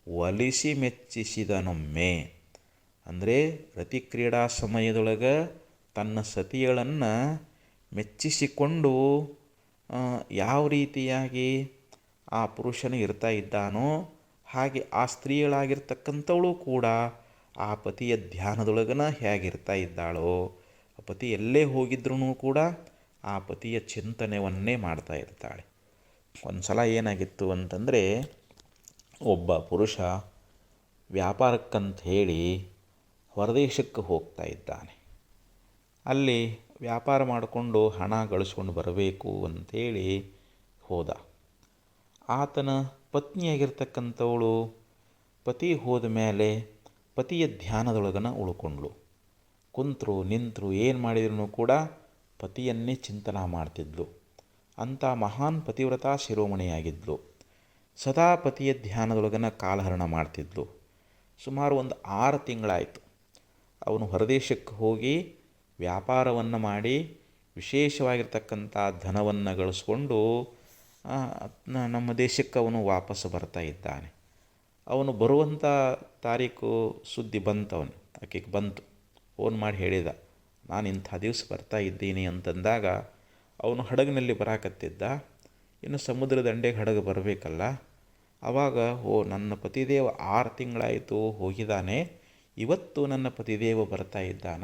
ಒಲಿಸಿ ಮೆಚ್ಚಿಸಿದನೊಮ್ಮೆ. ಅಂದರೆ ರತಿ ಕ್ರೀಡಾ ಸಮಯದೊಳಗೆ ತನ್ನ ಸತಿಗಳನ್ನು ಮೆಚ್ಚಿಸಿಕೊಂಡು ಯಾವ ರೀತಿಯಾಗಿ ಆ ಪುರುಷನು ಇರ್ತಾ ಇದ್ದಾನೋ ಹಾಗೆ ಆ ಸ್ತ್ರೀಯಳಾಗಿರ್ತಕ್ಕಂಥವಳು ಕೂಡ ಆ ಪತಿಯ ಧ್ಯಾನದೊಳಗನ ಹೇಗಿರ್ತಾ ಇದ್ದಾಳೋ, ಆ ಪತಿ ಎಲ್ಲೇ ಹೋಗಿದ್ರೂ ಕೂಡ ಆ ಪತಿಯ ಚಿಂತನೆಯನ್ನೇ ಮಾಡ್ತಾ ಇರ್ತಾಳೆ. ಒಂದು ಸಲ ಏನಾಗಿತ್ತು ಅಂತಂದರೆ, ಒಬ್ಬ ಪುರುಷ ವ್ಯಾಪಾರಕ್ಕಂತ ಹೇಳಿ ಹೊರದೇಶಕ್ಕೆ ಹೋಗ್ತಾ ಇದ್ದಾನೆ. ಅಲ್ಲಿ ವ್ಯಾಪಾರ ಮಾಡಿಕೊಂಡು ಹಣ ಗಳಿಸ್ಕೊಂಡು ಬರಬೇಕು ಅಂಥೇಳಿ ಹೋದ. ಆತನ ಪತ್ನಿಯಾಗಿರ್ತಕ್ಕಂಥವಳು ಪತಿ ಹೋದ ಮೇಲೆ ಪತಿಯ ಧ್ಯಾನದೊಳಗನ ಉಳ್ಕೊಂಡ್ಳು. ಕುಂತರು ನಿಂತರು ಏನು ಮಾಡಿದ್ರು ಕೂಡ ಪತಿಯನ್ನೇ ಚಿಂತನೆ ಮಾಡ್ತಿದ್ಲು. ಅಂಥ ಮಹಾನ್ ಪತಿವ್ರತಾ ಶಿರೋಮಣಿಯಾಗಿದ್ಲು. ಸದಾ ಪತಿಯ ಧ್ಯಾನದೊಳಗನ ಕಾಲಹರಣ ಮಾಡ್ತಿದ್ಲು. ಸುಮಾರು ಒಂದು 6 ತಿಂಗಳಾಯಿತು. ಅವನು ಹೊರದೇಶಕ್ಕೆ ಹೋಗಿ ವ್ಯಾಪಾರವನ್ನು ಮಾಡಿ ವಿಶೇಷವಾಗಿರ್ತಕ್ಕಂಥ ಧನವನ್ನು ಗಳಿಸ್ಕೊಂಡು ನಮ್ಮ ದೇಶಕ್ಕೆ ಅವನು ವಾಪಸ್ಸು ಬರ್ತಾ ಇದ್ದಾನೆ. ಅವನು ಬರುವಂಥ ತಾರೀಕು ಸುದ್ದಿ ಬಂತವನು, ಆಕೆಗೆ ಬಂತು. ಫೋನ್ ಮಾಡಿ ಹೇಳಿದ, ನಾನು ಇಂಥ ದಿವಸ ಬರ್ತಾ ಇದ್ದೀನಿ ಅಂತಂದಾಗ ಅವನು ಹಡಗಿನಲ್ಲಿ ಬರಾಕತ್ತಿದ್ದ. ಇನ್ನು ಸಮುದ್ರ ದಂಡೆಗೆ ಹಡಗು ಬರಬೇಕಲ್ಲ. ಆವಾಗ ನನ್ನ ಪತಿದೇವ 6 ತಿಂಗಳಾಯಿತು ಹೋಗಿದ್ದಾನೆ, ಇವತ್ತು ನನ್ನ ಪತಿದೇವ ಬರ್ತಾ ಇದ್ದಾನ,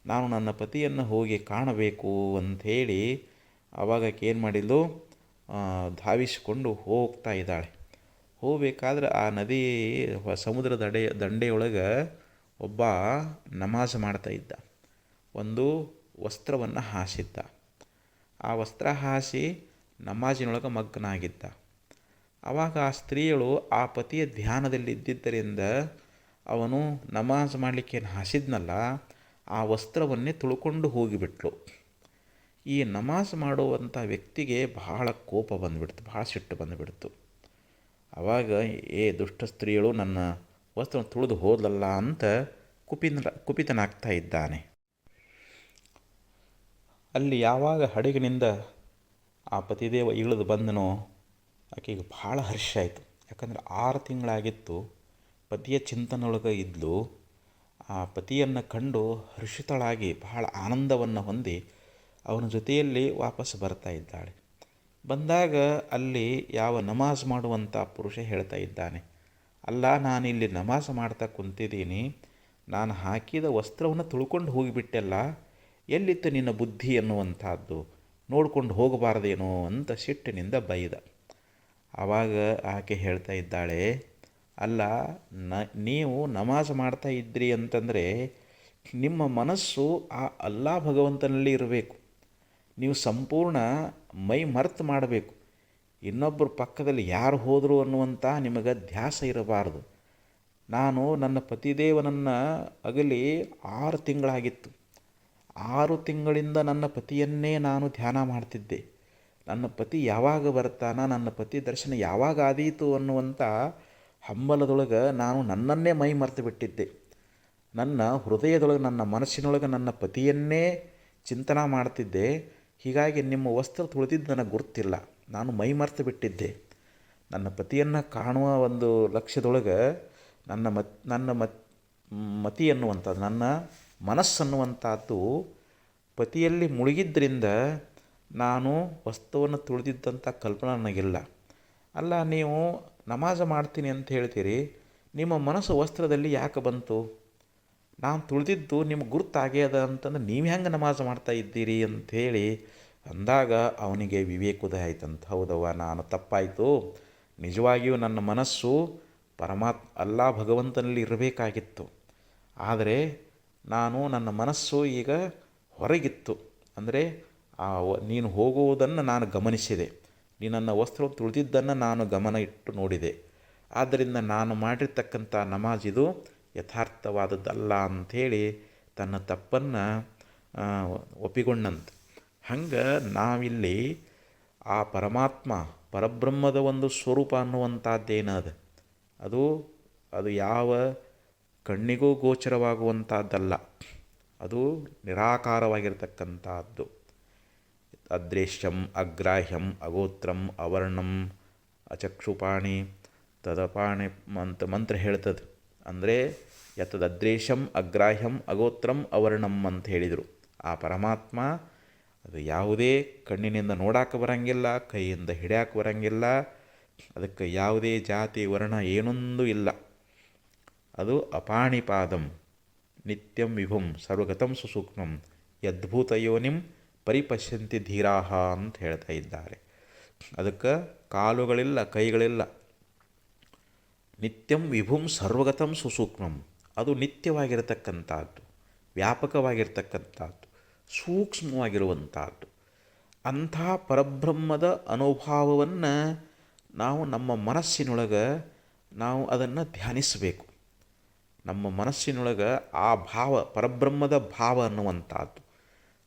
ನಾನು ನನ್ನ ಪತಿಯನ್ನು ಹೋಗಿ ಕಾಣಬೇಕು ಅಂಥೇಳಿ ಆವಾಗ ಏನು ಮಾಡಿದ್ಲು, ಧಾವಿಸಿಕೊಂಡು ಹೋಗ್ತಾ ಇದ್ದಾಳೆ. ಹೋಗಬೇಕಾದ್ರೆ ಆ ನದಿ ಸಮುದ್ರ ದಂಡೆಯೊಳಗೆ ಒಬ್ಬ ನಮಾಜ್ ಮಾಡ್ತಾ ಇದ್ದ. ಒಂದು ವಸ್ತ್ರವನ್ನು ಹಾಸಿದ್ದ. ಆ ವಸ್ತ್ರ ಹಾಸಿ ನಮಾಜಿನೊಳಗೆ ಮಗ್ನಾಗಿದ್ದ. ಆವಾಗ ಆ ಸ್ತ್ರೀಯಳು ಆ ಪತಿಯ ಧ್ಯಾನದಲ್ಲಿ ಇದ್ದಿದ್ದರಿಂದ ಅವನು ನಮಾಜ್ ಮಾಡಲಿಕ್ಕೆ ಏನು ಹಾಸಿದ್ನಲ್ಲ ಆ ವಸ್ತ್ರವನ್ನೇ ತುಳ್ಕೊಂಡು ಹೋಗಿಬಿಟ್ಲು. ಈ ನಮಾಜ್ ಮಾಡುವಂಥ ವ್ಯಕ್ತಿಗೆ ಬಹಳ ಕೋಪ ಬಂದುಬಿಡ್ತು, ಬಹಳ ಸಿಟ್ಟು ಬಂದುಬಿಡ್ತು. ಆವಾಗ ದುಷ್ಟ ಸ್ತ್ರೀಯಳು ನನ್ನ ವಸ್ತ್ರವನ್ನು ತುಳಿದು ಹೋದ್ಲಲ್ಲ ಅಂತ ಕುಪಿತನಾಗ್ತಾ ಇದ್ದಾನೆ. ಅಲ್ಲಿ ಯಾವಾಗ ಹಡಗಿನಿಂದ ಆ ಪತಿದೇವ ಇಳಿದು ಬಂದನೋ ಆಕೆಗೆ ಭಾಳ ಹರ್ಷ ಆಯಿತು. ಯಾಕಂದರೆ 6 ತಿಂಗಳಾಗಿತ್ತು, ಪತಿಯ ಚಿಂತನೊಳಗೆ ಇದ್ಲು. ಆ ಪತಿಯನ್ನು ಕಂಡು ಹರ್ಷಿತಳಾಗಿ ಬಹಳ ಆನಂದವನ್ನು ಹೊಂದಿ ಅವನ ಜೊತೆಯಲ್ಲಿ ವಾಪಸ್ ಬರ್ತಾ ಇದ್ದಾಳೆ. ಬಂದಾಗ ಅಲ್ಲಿ ಯಾವ ನಮಾಜ್ ಮಾಡುವಂಥ ಪುರುಷ ಹೇಳ್ತಾ ಇದ್ದಾನೆ, ಅಲ್ಲ ನಾನಿಲ್ಲಿ ನಮಾಜ್ ಮಾಡ್ತಾ ಕುಂತಿದ್ದೀನಿ, ನಾನು ಹಾಕಿದ ವಸ್ತ್ರವನ್ನು ತುಳ್ಕೊಂಡು ಹೋಗಿಬಿಟ್ಟೆಲ್ಲ, ಎಲ್ಲಿತ್ತು ನಿನ್ನ ಬುದ್ಧಿ ಅನ್ನುವಂಥದ್ದು, ನೋಡ್ಕೊಂಡು ಹೋಗಬಾರ್ದೇನೋ ಅಂತ ಸಿಟ್ಟಿನಿಂದ ಬೈದ. ಆವಾಗ ಆಕೆ ಹೇಳ್ತಾ ಇದ್ದಾಳೆ, ಅಲ್ಲ ನೀವು ನಮಾಜ್ ಮಾಡ್ತಾ ಇದ್ರಿ ಅಂತಂದರೆ ನಿಮ್ಮ ಮನಸ್ಸು ಆ ಅಲ್ಲಾ ಭಗವಂತನಲ್ಲಿ ಇರಬೇಕು. ನೀವು ಸಂಪೂರ್ಣ ಮೈ ಮರೆತು ಮಾಡಬೇಕು. ಇನ್ನೊಬ್ಬರ ಪಕ್ಕದಲ್ಲಿ ಯಾರು ಹೋದರು ಅನ್ನುವಂಥ ನಿಮಗೆ ಧ್ಯಾಸ ಇರಬಾರ್ದು. ನಾನು ನನ್ನ ಪತಿದೇವನನ್ನು ಅಗಲಿ 6 ತಿಂಗಳಾಗಿತ್ತು. 6 ತಿಂಗಳಿಂದ ನನ್ನ ಪತಿಯನ್ನೇ ನಾನು ಧ್ಯಾನ ಮಾಡ್ತಿದ್ದೆ. ನನ್ನ ಪತಿ ಯಾವಾಗ ಬರ್ತಾನ, ನನ್ನ ಪತಿ ದರ್ಶನ ಯಾವಾಗ ಆದೀತು ಅನ್ನುವಂಥ ಹಂಬಲದೊಳಗೆ ನಾನು ನನ್ನನ್ನೇ ಮೈ ಮರೆತು ಬಿಟ್ಟಿದ್ದೆ. ನನ್ನ ಹೃದಯದೊಳಗೆ, ನನ್ನ ಮನಸ್ಸಿನೊಳಗೆ ನನ್ನ ಪತಿಯನ್ನೇ ಚಿಂತನೆ ಮಾಡ್ತಿದ್ದೆ. ಹೀಗಾಗಿ ನಿಮ್ಮ ವಸ್ತ್ರ ತುಳಿದಿದ್ದು ನನಗೆ ಗುರ್ತಿಲ್ಲ, ನಾನು ಮೈ ಮರೆತು ಬಿಟ್ಟಿದ್ದೆ. ನನ್ನ ಪತಿಯನ್ನು ಕಾಣುವ ಒಂದು ಲಕ್ಷ್ಯದೊಳಗೆ ನನ್ನ ಮತಿ ಅನ್ನುವಂಥದ್ದು, ನನ್ನ ಮನಸ್ಸನ್ನುವಂಥದ್ದು ಪತಿಯಲ್ಲಿ ಮುಳುಗಿದ್ದರಿಂದ ನಾನು ವಸ್ತುವನ್ನು ತುಳಿದಿದ್ದಂಥ ಕಲ್ಪನೆ ನನಗಿಲ್ಲ. ಅಲ್ಲ ನೀವು ನಮಾಜ ಮಾಡ್ತೀನಿ ಅಂತ ಹೇಳ್ತೀರಿ, ನಿಮ್ಮ ಮನಸ್ಸು ವಸ್ತ್ರದಲ್ಲಿ ಯಾಕೆ ಬಂತು? ನಾನು ತುಳಿದಿದ್ದು ನಿಮ್ಗೆ ಗುರುತಾಗ್ಯದ ಅಂತಂದ್ರೆ ನೀವು ಹೆಂಗೆ ನಮಾಜ್ ಮಾಡ್ತಾ ಇದ್ದೀರಿ ಅಂಥೇಳಿ ಅಂದಾಗ ಅವನಿಗೆ ವಿವೇಕೋದಯ ಆಯ್ತಂತ. ಹೌದವ್ವ, ನಾನು ತಪ್ಪಾಯಿತು, ನಿಜವಾಗಿಯೂ ನನ್ನ ಮನಸ್ಸು ಅಲ್ಲಾ ಭಗವಂತನಲ್ಲಿ ಇರಬೇಕಾಗಿತ್ತು. ಆದರೆ ನನ್ನ ಮನಸ್ಸು ಈಗ ಹೊರಗಿತ್ತು. ಅಂದರೆ ನೀನು ಹೋಗುವುದನ್ನು ನಾನು ಗಮನಿಸಿದೆ, ನೀನು ನನ್ನ ವಸ್ತ್ರ ತುಳಿದಿದ್ದನ್ನು ನಾನು ಗಮನ ಇಟ್ಟು ನೋಡಿದೆ. ಆದ್ದರಿಂದ ನಾನು ಮಾಡಿರ್ತಕ್ಕಂಥ ನಮಾಜ್ ಇದು ಯಥಾರ್ಥವಾದದ್ದಲ್ಲ ಅಂಥೇಳಿ ತನ್ನ ತಪ್ಪನ್ನು ಒಪ್ಪಿಕೊಂಡಂತೆ. ಹಂಗೆ ನಾವಿಲ್ಲಿ ಆ ಪರಬ್ರಹ್ಮದ ಒಂದು ಸ್ವರೂಪ ಅನ್ನುವಂಥದ್ದೇನದ ಅದು ಅದು ಯಾವ ಕಣ್ಣಿಗೂ ಗೋಚರವಾಗುವಂಥದ್ದಲ್ಲ. ಅದು ನಿರಾಕಾರವಾಗಿರ್ತಕ್ಕಂಥದ್ದು. ಅದೃಶ್ಯಂ ಅಗ್ರಾಹ್ಯಂ ಅಗೋತ್ರಂ ಅವರ್ಣಂ ಅಚಕ್ಷುಪಾಣಿ ತದಪಾಣಿ ಮಂತ್ರ ಹೇಳ್ತದೆ. ಅಂದರೆ ಯತ್ತದೃಶ್ಯಂ ಅಗ್ರಾಹ್ಯಂ ಅಗೋತ್ರಂ ಅವರ್ಣಂ ಅಂತ ಹೇಳಿದರು. ಆ ಪರಮಾತ್ಮ ಅದು ಯಾವುದೇ ಕಣ್ಣಿನಿಂದ ನೋಡಕ್ಕೆ ಬರಂಗಿಲ್ಲ, ಕೈಯಿಂದ ಹಿಡಿಯಕ್ಕೆ ಬರಂಗಿಲ್ಲ, ಅದಕ್ಕೆ ಯಾವುದೇ ಜಾತಿ ವರ್ಣ ಏನೊಂದು ಇಲ್ಲ. ಅದು ಅಪಾಣಿಪಾದಂ ನಿತ್ಯಂ ವಿಭುಂ ಸರ್ವಗತಂ ಸುಸೂಕ್ಷ್ಮಂ ಯದ್ಭೂತ ಯೋನಿಂ ಪರಿಪಶ್ಯಂತಿ ಧೀರಾಹ ಅಂತ ಹೇಳ್ತಾ ಇದ್ದಾರೆ. ಅದಕ್ಕೆ ಕಾಲುಗಳಿಲ್ಲ, ಕೈಗಳಿಲ್ಲ. ನಿತ್ಯಂ ವಿಭುಂ ಸರ್ವಗತಂ ಸುಸೂಕ್ಷ್ಮಂ, ಅದು ನಿತ್ಯವಾಗಿರತಕ್ಕಂಥದ್ದು, ವ್ಯಾಪಕವಾಗಿರ್ತಕ್ಕಂಥದ್ದು, ಸೂಕ್ಷ್ಮವಾಗಿರುವಂಥದ್ದು. ಅಂಥ ಪರಬ್ರಹ್ಮದ ಅನುಭವವನ್ನು ನಾವು ನಮ್ಮ ಮನಸ್ಸಿನೊಳಗೆ ನಾವು ಅದನ್ನು ಧ್ಯಾನಿಸಬೇಕು. ನಮ್ಮ ಮನಸ್ಸಿನೊಳಗೆ ಆ ಭಾವ, ಪರಬ್ರಹ್ಮದ ಭಾವ ಅನ್ನುವಂಥದ್ದು,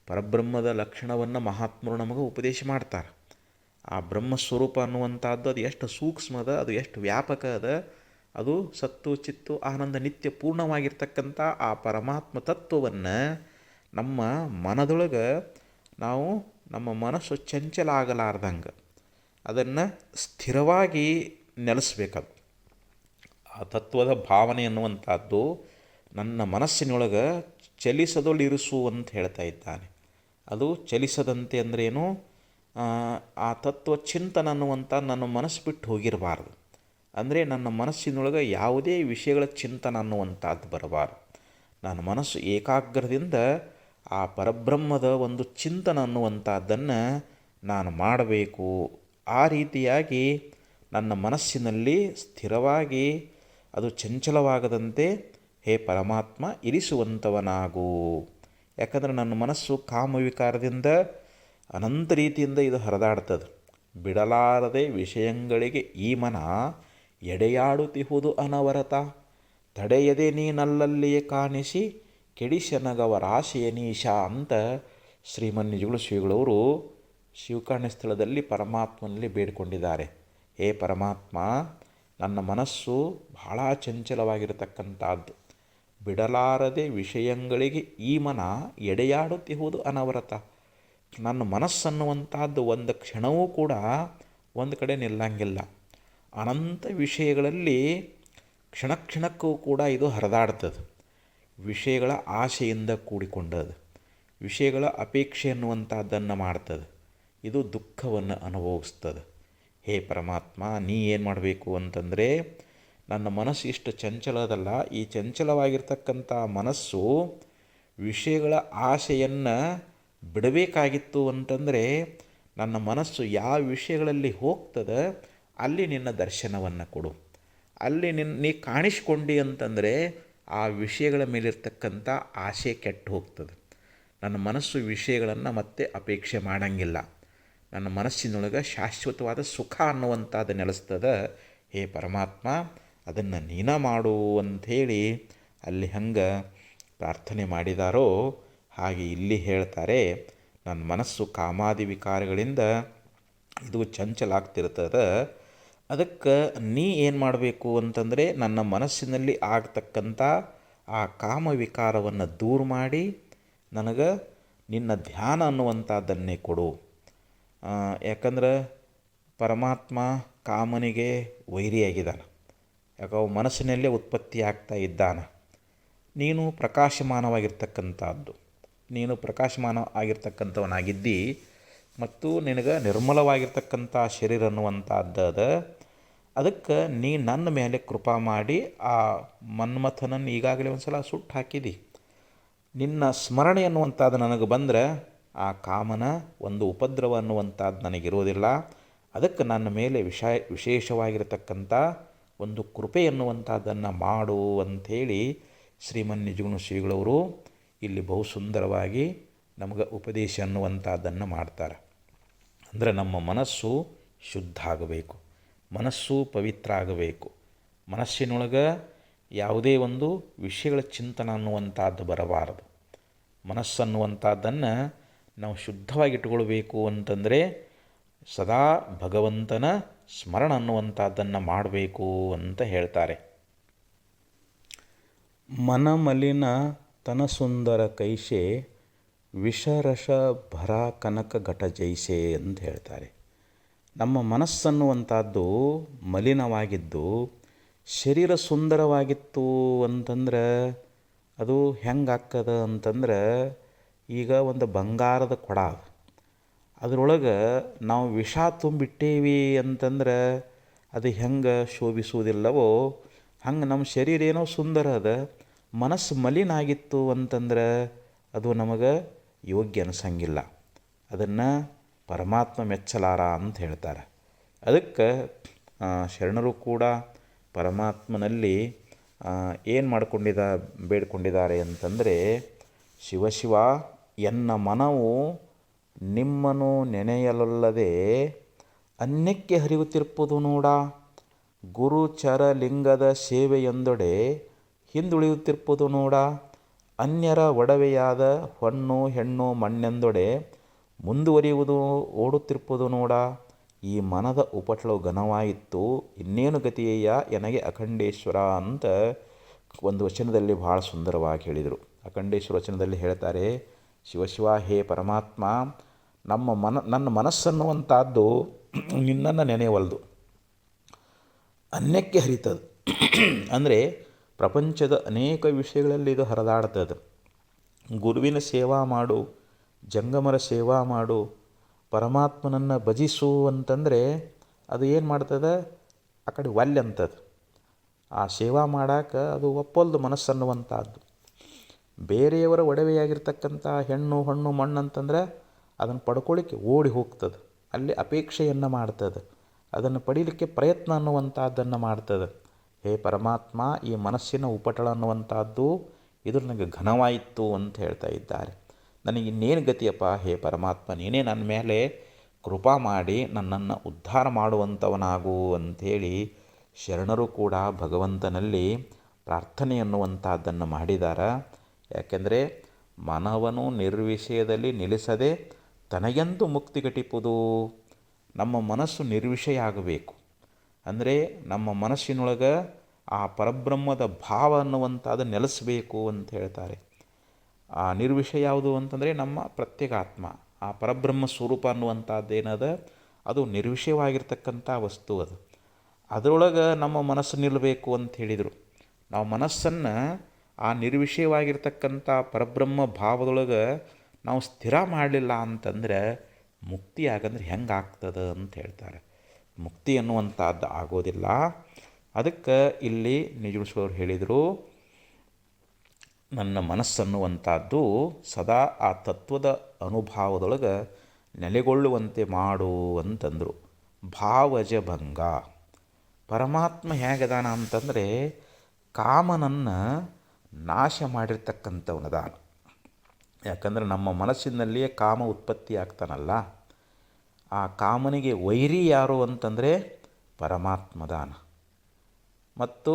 ಪರಬ್ರಹ್ಮದ ಲಕ್ಷಣವನ್ನು ಮಹಾತ್ಮರು ನಮಗೆ ಉಪದೇಶ ಮಾಡ್ತಾರೆ. ಆ ಬ್ರಹ್ಮಸ್ವರೂಪ ಅನ್ನುವಂಥದ್ದು ಅದು ಎಷ್ಟು ಸೂಕ್ಷ್ಮದ, ಅದು ಎಷ್ಟು ವ್ಯಾಪಕ ಅದ, ಅದು ಸತ್ತು ಚಿತ್ತು ಆನಂದ ನಿತ್ಯ ಪೂರ್ಣವಾಗಿರ್ತಕ್ಕಂಥ ಆ ಪರಮಾತ್ಮ ತತ್ವವನ್ನು ನಮ್ಮ ಮನದೊಳಗೆ ನಾವು ನಮ್ಮ ಮನಸ್ಸು ಚಂಚಲ ಆಗಲಾರ್ದಂಗೆ ಅದನ್ನು ಸ್ಥಿರವಾಗಿ ನೆಲೆಸ್ಬೇಕದು. ಆ ತತ್ವದ ಭಾವನೆ ಅನ್ನುವಂಥದ್ದು ನನ್ನ ಮನಸ್ಸಿನೊಳಗೆ ಚಲಿಸದೊಳಿರಿಸು ಅಂತ ಹೇಳ್ತಾ ಇದ್ದಾನೆ. ಅದು ಚಲಿಸದಂತೆ ಅಂದ್ರೇನು, ಆ ತತ್ವ ಚಿಂತನ ಅನ್ನುವಂಥ ನನ್ನ ಮನಸ್ಸು ಬಿಟ್ಟು ಹೋಗಿರಬಾರ್ದು. ಅಂದರೆ ನನ್ನ ಮನಸ್ಸಿನೊಳಗೆ ಯಾವುದೇ ವಿಷಯಗಳ ಚಿಂತನ ಅನ್ನುವಂಥದ್ದು ಬರಬಾರ್ದು. ನನ್ನ ಮನಸ್ಸು ಏಕಾಗ್ರದಿಂದ ಆ ಪರಬ್ರಹ್ಮದ ಒಂದು ಚಿಂತನ ಅನ್ನುವಂಥದ್ದನ್ನು ನಾನು ಮಾಡಬೇಕು. ಆ ರೀತಿಯಾಗಿ ನನ್ನ ಮನಸ್ಸಿನಲ್ಲಿ ಸ್ಥಿರವಾಗಿ ಅದು ಚಂಚಲವಾಗದಂತೆ ಹೇ ಪರಮಾತ್ಮ ಇರಿಸುವಂಥವನಾಗು. ಯಾಕಂದರೆ ನನ್ನ ಮನಸ್ಸು ಕಾಮವಿಕಾರದಿಂದ ಅನಂತ ರೀತಿಯಿಂದ ಇದು ಹರಿದಾಡ್ತದೆ. ಬಿಡಲಾರದೆ ವಿಷಯಗಳಿಗೆ ಈ ಮನ ಎಡೆಯಾಡುತ್ತಿಹುದು ಅನವರತ, ತಡೆಯದೆ ನೀನಲ್ಲಲ್ಲಿಯೇ ಕಾಣಿಸಿ ಕೆಡಿಸನಗವರಾಶೆಯ ನೀಶ ಅಂತ ಶ್ರೀಮನ್ನಿಜುಗಳು ಶ್ರೀಗಳವರು ಶಿವಕಾರ್ಣ ಸ್ಥಳದಲ್ಲಿ ಪರಮಾತ್ಮನಲ್ಲಿ ಬೇಡಿಕೊಂಡಿದ್ದಾರೆ. ಹೇ ಪರಮಾತ್ಮ, ನನ್ನ ಮನಸ್ಸು ಬಹಳ ಚಂಚಲವಾಗಿರತಕ್ಕಂಥದ್ದು, ಬಿಡಲಾರದೆ ವಿಷಯಗಳಿಗೆ ಈ ಮನ ಎಡೆಯಾಡುತ್ತಿಹುದು ಅನವರತ. ನನ್ನ ಮನಸ್ಸನ್ನುವಂಥದ್ದು ಒಂದು ಕ್ಷಣವೂ ಕೂಡ ಒಂದು ಕಡೆ ನಿಲ್ಲಂಗಿಲ್ಲ. ಅನಂತ ವಿಷಯಗಳಲ್ಲಿ ಕ್ಷಣ ಕ್ಷಣಕ್ಕೂ ಕೂಡ ಇದು ಹರಿದಾಡ್ತದೆ. ವಿಷಯಗಳ ಆಶೆಯಿಂದ ಕೂಡಿಕೊಂಡದು, ವಿಷಯಗಳ ಅಪೇಕ್ಷೆ ಅನ್ನುವಂಥದ್ದನ್ನು ಮಾಡ್ತದೆ. ಇದು ದುಃಖವನ್ನು ಅನುಭವಿಸ್ತದೆ. ಹೇ ಪರಮಾತ್ಮ, ನೀ ಏನು ಮಾಡಬೇಕು ಅಂತಂದರೆ, ನನ್ನ ಮನಸ್ಸು ಇಷ್ಟು ಚಂಚಲದಲ್ಲ, ಈ ಚಂಚಲವಾಗಿರ್ತಕ್ಕಂಥ ಮನಸ್ಸು ವಿಷಯಗಳ ಆಸೆಯನ್ನು ಬಿಡಬೇಕಾಗಿತ್ತು ಅಂತಂದರೆ ನನ್ನ ಮನಸ್ಸು ಯಾವ ವಿಷಯಗಳಲ್ಲಿ ಹೋಗ್ತದೆ ಅಲ್ಲಿ ನಿನ್ನ ದರ್ಶನವನ್ನು ಕೊಡು. ಅಲ್ಲಿ ನೀ ಕಾಣಿಸ್ಕೊಂಡಿ ಅಂತಂದರೆ ಆ ವಿಷಯಗಳ ಮೇಲಿರ್ತಕ್ಕಂಥ ಆಸೆ ಕೆಟ್ಟು ಹೋಗ್ತದೆ. ನನ್ನ ಮನಸ್ಸು ವಿಷಯಗಳನ್ನು ಮತ್ತೆ ಅಪೇಕ್ಷೆ ಮಾಡಂಗಿಲ್ಲ. ನನ್ನ ಮನಸ್ಸಿನೊಳಗೆ ಶಾಶ್ವತವಾದ ಸುಖ ಅನ್ನುವಂಥದ್ದು ನೆಲೆಸ್ತದೆ. ಹೇ ಪರಮಾತ್ಮ, ಅದನ್ನು ನೀನ ಮಾಡು ಅಂಥೇಳಿ ಅಲ್ಲಿ ಹಂಗೆ ಪ್ರಾರ್ಥನೆ ಮಾಡಿದಾರೋ ಹಾಗೆ ಇಲ್ಲಿ ಹೇಳ್ತಾರೆ. ನನ್ನ ಮನಸ್ಸು ಕಾಮಾದಿ ವಿಕಾರಗಳಿಂದ ಇದು ಚಂಚಲಾಗ್ತಿರ್ತದೆ. ಅದಕ್ಕೆ ನೀ ಏನು ಮಾಡಬೇಕು ಅಂತಂದರೆ ನನ್ನ ಮನಸ್ಸಿನಲ್ಲಿ ಆಗ್ತಕ್ಕಂಥ ಆ ಕಾಮ ವಿಕಾರವನ್ನು ದೂರ ಮಾಡಿ ನನಗೆ ನಿನ್ನ ಧ್ಯಾನ ಅನ್ನುವಂಥದ್ದನ್ನೇ ಕೊಡು. ಯಾಕಂದ್ರೆ ಪರಮಾತ್ಮ ಕಾಮನಿಗೆ ವೈರಿಯಾಗಿದ್ದಾನೆ. ಯಾಕೋ ಮನಸ್ಸಿನಲ್ಲೇ ಉತ್ಪತ್ತಿ ಆಗ್ತಾ ಇದ್ದಾನೆ. ನೀನು ಪ್ರಕಾಶಮಾನವಾಗಿರ್ತಕ್ಕಂಥದ್ದು, ನೀನು ಪ್ರಕಾಶಮಾನ ಆಗಿರ್ತಕ್ಕಂಥವನಾಗಿದ್ದಿ ಮತ್ತು ನಿನಗೆ ನಿರ್ಮಲವಾಗಿರ್ತಕ್ಕಂಥ ಶರೀರ ಅನ್ನುವಂಥದ್ದು. ಅದಕ್ಕೆ ನೀ ನನ್ನ ಮೇಲೆ ಕೃಪಾ ಮಾಡಿ ಆ ಮನ್ಮಥನನ್ನು ಈಗಾಗಲೇ ಒಂದು ಸಲ ಸುಟ್ಟು ಹಾಕಿದಿ. ನಿನ್ನ ಸ್ಮರಣೆ ಅನ್ನುವಂಥದ್ದು ನನಗೆ ಬಂದರೆ ಆ ಕಾಮನ ಒಂದು ಉಪದ್ರವ ಅನ್ನುವಂಥದ್ದು ನನಗಿರೋದಿಲ್ಲ. ಅದಕ್ಕೆ ನನ್ನ ಮೇಲೆ ವಿಶೇಷವಾಗಿರತಕ್ಕಂಥ ಒಂದು ಕೃಪೆ ಎನ್ನುವಂಥದ್ದನ್ನು ಮಾಡು ಅಂಥೇಳಿ ಶ್ರೀಮನ್ನಿಜುಗುಣ ಶ್ರೀಗಳವರು ಇಲ್ಲಿ ಬಹು ಸುಂದರವಾಗಿ ನಮಗೆ ಉಪದೇಶ ಅನ್ನುವಂಥದ್ದನ್ನು ಮಾಡ್ತಾರೆ. ಅಂದರೆ ನಮ್ಮ ಮನಸ್ಸು ಶುದ್ಧ ಆಗಬೇಕು, ಮನಸ್ಸು ಪವಿತ್ರ ಆಗಬೇಕು. ಮನಸ್ಸಿನೊಳಗೆ ಯಾವುದೇ ಒಂದು ವಿಷಯಗಳ ಚಿಂತನೆ ಅನ್ನುವಂಥದ್ದು ಬರಬಾರದು. ಮನಸ್ಸನ್ನುವಂಥದ್ದನ್ನು ನಾವು ಶುದ್ಧವಾಗಿ ಇಟ್ಕೊಳ್ಬೇಕು ಅಂತಂದರೆ ಸದಾ ಭಗವಂತನ ಸ್ಮರಣ ಅನ್ನುವಂಥದ್ದನ್ನು ಮಾಡಬೇಕು ಅಂತ ಹೇಳ್ತಾರೆ. ಮನಮಲಿನ ತನ ಸುಂದರ ಕೈಸೆ ವಿಷರಸ ಭರ ಕನಕ ಘಟ ಜೈಸೆ ಅಂತ ಹೇಳ್ತಾರೆ. ನಮ್ಮ ಮನಸ್ಸನ್ನುವಂಥದ್ದು ಮಲಿನವಾಗಿದ್ದು ಶರೀರ ಸುಂದರವಾಗಿತ್ತು ಅಂತಂದ್ರೆ ಅದು ಹೆಂಗಾಗ್ತದ ಅಂತಂದ್ರೆ, ಈಗ ಒಂದು ಬಂಗಾರದ ಕೊಡ ಅದರೊಳಗೆ ನಾವು ವಿಷ ತುಂಬಿಟ್ಟೇವಿ ಅಂತಂದ್ರೆ ಅದು ಹೆಂಗೆ ಶೋಭಿಸುವುದಿಲ್ಲವೋ ಹಂಗೆ ನಮ್ಮ ಶರೀರ ಏನೋ ಸುಂದರ ಅದ, ಮನಸ್ಸು ಮಲಿನ ಆಗಿತ್ತು ಅಂತಂದ್ರೆ ಅದು ನಮಗೆ ಯೋಗ್ಯ ಅನಿಸಂಗಿಲ್ಲ, ಅದನ್ನು ಪರಮಾತ್ಮ ಮೆಚ್ಚಲಾರ ಅಂತ ಹೇಳ್ತಾರೆ. ಅದಕ್ಕೆ ಶರಣರು ಕೂಡ ಪರಮಾತ್ಮನಲ್ಲಿ ಏನು ಬೇಡ್ಕೊಂಡಿದ್ದಾರೆ ಅಂತಂದರೆ, ಶಿವಶಿವ ಎನ್ನ ಮನವು ನಿಮ್ಮನು ನೆನೆಯಲೊಲ್ಲದೆ ಅನ್ಯಕ್ಕೆ ಹರಿಯುತ್ತಿರ್ಪುದು ನೋಡ, ಗುರುಚರಲಿಂಗದ ಸೇವೆಯೊಂದೊಡೆ ಹಿಂದುಳಿಯುತ್ತಿರ್ಪುದು ನೋಡ, ಅನ್ಯರ ಒಡವೆಯಾದ ಹೊನ್ನು ಹೆಣ್ಣು ಮಣ್ಣೆಂದೊಡೆ ಮುಂದುವರಿಯುವುದು ಓಡುತ್ತಿರ್ಪುದು ನೋಡ, ಈ ಮನದ ಉಪಟಳು ಘನವಾಯಿತು ಇನ್ನೇನು ಗತಿಯಯ್ಯ ಎನಗೆ ಅಖಂಡೇಶ್ವರ ಅಂತ ಒಂದು ವಚನದಲ್ಲಿ ಭಾಳ ಸುಂದರವಾಗಿ ಹೇಳಿದರು. ಅಖಂಡೇಶ್ವರ ವಚನದಲ್ಲಿ ಹೇಳ್ತಾರೆ, ಶಿವಶಿವ ಹೇ ಪರಮಾತ್ಮ, ನನ್ನ ಮನಸ್ಸನ್ನುವಂಥದ್ದು ನಿನ್ನನ್ನು ನೆನೆಯವಲ್ದು, ಅನ್ಯಕ್ಕೆ ಹರಿತದೆ. ಅಂದರೆ ಪ್ರಪಂಚದ ಅನೇಕ ವಿಷಯಗಳಲ್ಲಿ ಇದು ಹರಿದಾಡ್ತದೆ. ಗುರುವಿನ ಸೇವಾ ಮಾಡು, ಜಂಗಮರ ಸೇವಾ ಮಾಡು, ಪರಮಾತ್ಮನನ್ನು ಭಜಿಸು ಅಂತಂದರೆ ಅದು ಏನು ಮಾಡ್ತದೆ, ಆ ಕಡೆ ಒಲ್ಲೆ ಅಂತದು. ಆ ಸೇವಾ ಮಾಡೋಕೆ ಅದು ಒಪ್ಪಲ್ದು ಮನಸ್ಸನ್ನುವಂಥದ್ದು. ಬೇರೆಯವರ ಒಡವೆಯಾಗಿರ್ತಕ್ಕಂಥ ಹೆಣ್ಣು ಹಣ್ಣು ಮಣ್ಣು ಅಂತಂದರೆ ಅದನ್ನು ಪಡ್ಕೊಳ್ಳಿಕ್ಕೆ ಓಡಿ ಹೋಗ್ತದೆ, ಅಲ್ಲಿ ಅಪೇಕ್ಷೆಯನ್ನು ಮಾಡ್ತದೆ, ಅದನ್ನು ಪಡೀಲಿಕ್ಕೆ ಪ್ರಯತ್ನ ಅನ್ನುವಂಥದ್ದನ್ನು ಮಾಡ್ತದೆ. ಹೇ ಪರಮಾತ್ಮ, ಈ ಮನಸ್ಸಿನ ಉಪಟಳ ಅನ್ನುವಂಥದ್ದು ಇದು ನನಗೆ ಘನವಾಯಿತು ಅಂತ ಹೇಳ್ತಾ ಇದ್ದಾರೆ. ನನಗೆ ಇನ್ನೇನು ಗತಿಯಪ್ಪ, ಹೇ ಪರಮಾತ್ಮ ನೀನೇ ನನ್ನ ಮೇಲೆ ಕೃಪಾ ಮಾಡಿ ನನ್ನನ್ನು ಉದ್ಧಾರ ಮಾಡುವಂಥವನಾಗು ಅಂಥೇಳಿ ಶರಣರು ಕೂಡ ಭಗವಂತನಲ್ಲಿ ಪ್ರಾರ್ಥನೆ ಅನ್ನುವಂಥದ್ದನ್ನು ಮಾಡಿದ್ದಾರೆ. ಯಾಕೆಂದರೆ ಮನವನ್ನು ನಿರ್ವಿಷಯದಲ್ಲಿ ನಿಲ್ಲಿಸದೆ ತನಗೆಂದು ಮುಕ್ತಿ ಘಟಿಪುದು. ನಮ್ಮ ಮನಸ್ಸು ನಿರ್ವಿಷಯ ಆಗಬೇಕು. ಅಂದರೆ ನಮ್ಮ ಮನಸ್ಸಿನೊಳಗೆ ಆ ಪರಬ್ರಹ್ಮದ ಭಾವ ಅನ್ನುವಂಥದ್ದು ನೆಲೆಸಬೇಕು ಅಂತ ಹೇಳ್ತಾರೆ. ಆ ನಿರ್ವಿಷಯ ಯಾವುದು ಅಂತಂದರೆ ನಮ್ಮ ಪ್ರತ್ಯೇಕಾತ್ಮ, ಆ ಪರಬ್ರಹ್ಮ ಸ್ವರೂಪ ಅನ್ನುವಂಥದ್ದೇನದ ಅದು ನಿರ್ವಿಷಯವಾಗಿರ್ತಕ್ಕಂಥ ವಸ್ತು. ಅದರೊಳಗೆ ನಮ್ಮ ಮನಸ್ಸು ನಿಲ್ಲಬೇಕು ಅಂತ ಹೇಳಿದರು. ನಾವು ಮನಸ್ಸನ್ನು ಆ ನಿರ್ವಿಷಯವಾಗಿರ್ತಕ್ಕಂಥ ಪರಬ್ರಹ್ಮ ಭಾವದೊಳಗೆ ನಾವು ಸ್ಥಿರ ಮಾಡಲಿಲ್ಲ ಅಂತಂದರೆ ಮುಕ್ತಿ ಆಗಂದ್ರೆ ಹೆಂಗೆ ಆಗ್ತದೆ ಅಂತ ಹೇಳ್ತಾರೆ. ಮುಕ್ತಿ ಅನ್ನುವಂಥದ್ದು ಆಗೋದಿಲ್ಲ. ಅದಕ್ಕೆ ಇಲ್ಲಿ ನಿಜಗುಣೇಶ್ವರರು ಹೇಳಿದರು, ನನ್ನ ಮನಸ್ಸನ್ನುವಂಥದ್ದು ಸದಾ ಆ ತತ್ವದ ಅನುಭಾವದೊಳಗೆ ನೆಲೆಗೊಳ್ಳುವಂತೆ ಮಾಡು ಅಂತಂದರು. ಭಾವಜ ಭಂಗ, ಪರಮಾತ್ಮ ಹೇಗದಾನ ಅಂತಂದರೆ ಕಾಮನನ್ನು ನಾಶ ಮಾಡಿರ್ತಕ್ಕಂಥವನದಾನ. ಯಾಕಂದರೆ ನಮ್ಮ ಮನಸ್ಸಿನಲ್ಲಿಯೇ ಕಾಮ ಉತ್ಪತ್ತಿ ಆಗ್ತಾನಲ್ಲ, ಆ ಕಾಮನಿಗೆ ವೈರಿ ಯಾರು ಅಂತಂದರೆ ಪರಮಾತ್ಮದಾನ. ಮತ್ತು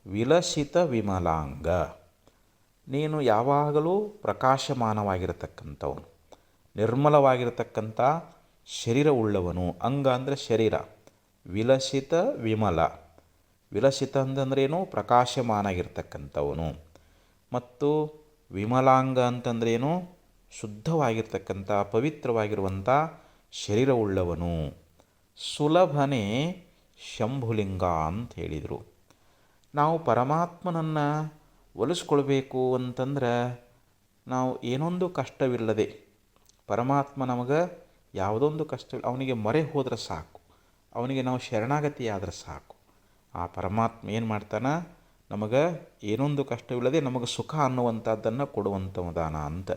ವಿಲಸಿತ ವಿಮಲಾಂಗ, ನೀನು ಯಾವಾಗಲೂ ಪ್ರಕಾಶಮಾನವಾಗಿರತಕ್ಕಂಥವನು, ನಿರ್ಮಲವಾಗಿರತಕ್ಕಂಥ ಶರೀರವುಳ್ಳವನು. ಅಂಗ ಅಂದರೆ ಶರೀರ. ವಿಲಸಿತ ವಿಮಲ, ವಿಲಸಿತ ಅಂತಂದ್ರೇನು, ಪ್ರಕಾಶಮಾನ ಆಗಿರ್ತಕ್ಕಂಥವನು. ಮತ್ತು ವಿಮಲಾಂಗ ಅಂತಂದ್ರೇನು, ಶುದ್ಧವಾಗಿರ್ತಕ್ಕಂಥ ಪವಿತ್ರವಾಗಿರುವಂಥ ಶರೀರವುಳ್ಳವನು. ಸುಲಭನೇ ಶಂಭುಲಿಂಗ ಅಂತ ಹೇಳಿದರು. ನಾವು ಪರಮಾತ್ಮನನ್ನು ಒಲಿಸ್ಕೊಳ್ಬೇಕು ಅಂತಂದ್ರೆ ನಾವು ಏನೊಂದು ಕಷ್ಟವಿಲ್ಲದೆ, ಪರಮಾತ್ಮ ನಮಗೆ ಯಾವುದೊಂದು ಕಷ್ಟ ಅವನಿಗೆ ಮೊರೆ ಹೋದ್ರೆ ಸಾಕು, ಅವನಿಗೆ ನಾವು ಶರಣಾಗತಿ ಆದ್ರೆ ಸಾಕು. ಆ ಪರಮಾತ್ಮ ಏನು ಮಾಡ್ತಾನೆ, ನಮಗೆ ಏನೊಂದು ಕಷ್ಟವಿಲ್ಲದೆ ನಮಗೆ ಸುಖ ಅನ್ನುವಂಥದ್ದನ್ನು ಕೊಡುವಂಥವದಾನ ಅಂತ.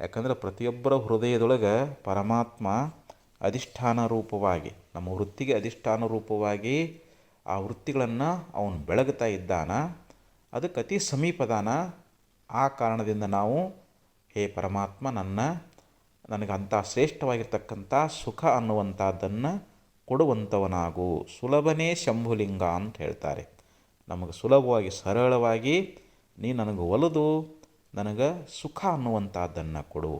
ಯಾಕಂದರೆ ಪ್ರತಿಯೊಬ್ಬರ ಹೃದಯದೊಳಗೆ ಪರಮಾತ್ಮ ಅಧಿಷ್ಠಾನ ರೂಪವಾಗಿ, ನಮ್ಮ ವೃತ್ತಿಗೆ ಅಧಿಷ್ಠಾನ ರೂಪವಾಗಿ ಆ ವೃತ್ತಿಗಳನ್ನು ಅವನು ಬೆಳಗ್ತಾ ಇದ್ದಾನ. ಅದಕ್ಕೆ ಅತಿ ಸಮೀಪದಾನ. ಆ ಕಾರಣದಿಂದ ನಾವು ಹೇ ಪರಮಾತ್ಮ ನನಗಂಥ ಶ್ರೇಷ್ಠವಾಗಿರ್ತಕ್ಕಂಥ ಸುಖ ಅನ್ನುವಂಥದ್ದನ್ನು ಕೊಡುವಂಥವನಾಗು. ಸುಲಭನೇ ಶಂಭುಲಿಂಗ ಅಂತ ಹೇಳ್ತಾರೆ. ನಮಗೆ ಸುಲಭವಾಗಿ ಸರಳವಾಗಿ ನೀ ನನಗೆ ಒಲಿದು ನನಗೆ ಸುಖ ಅನ್ನುವಂಥದ್ದನ್ನು ಕೊಡು,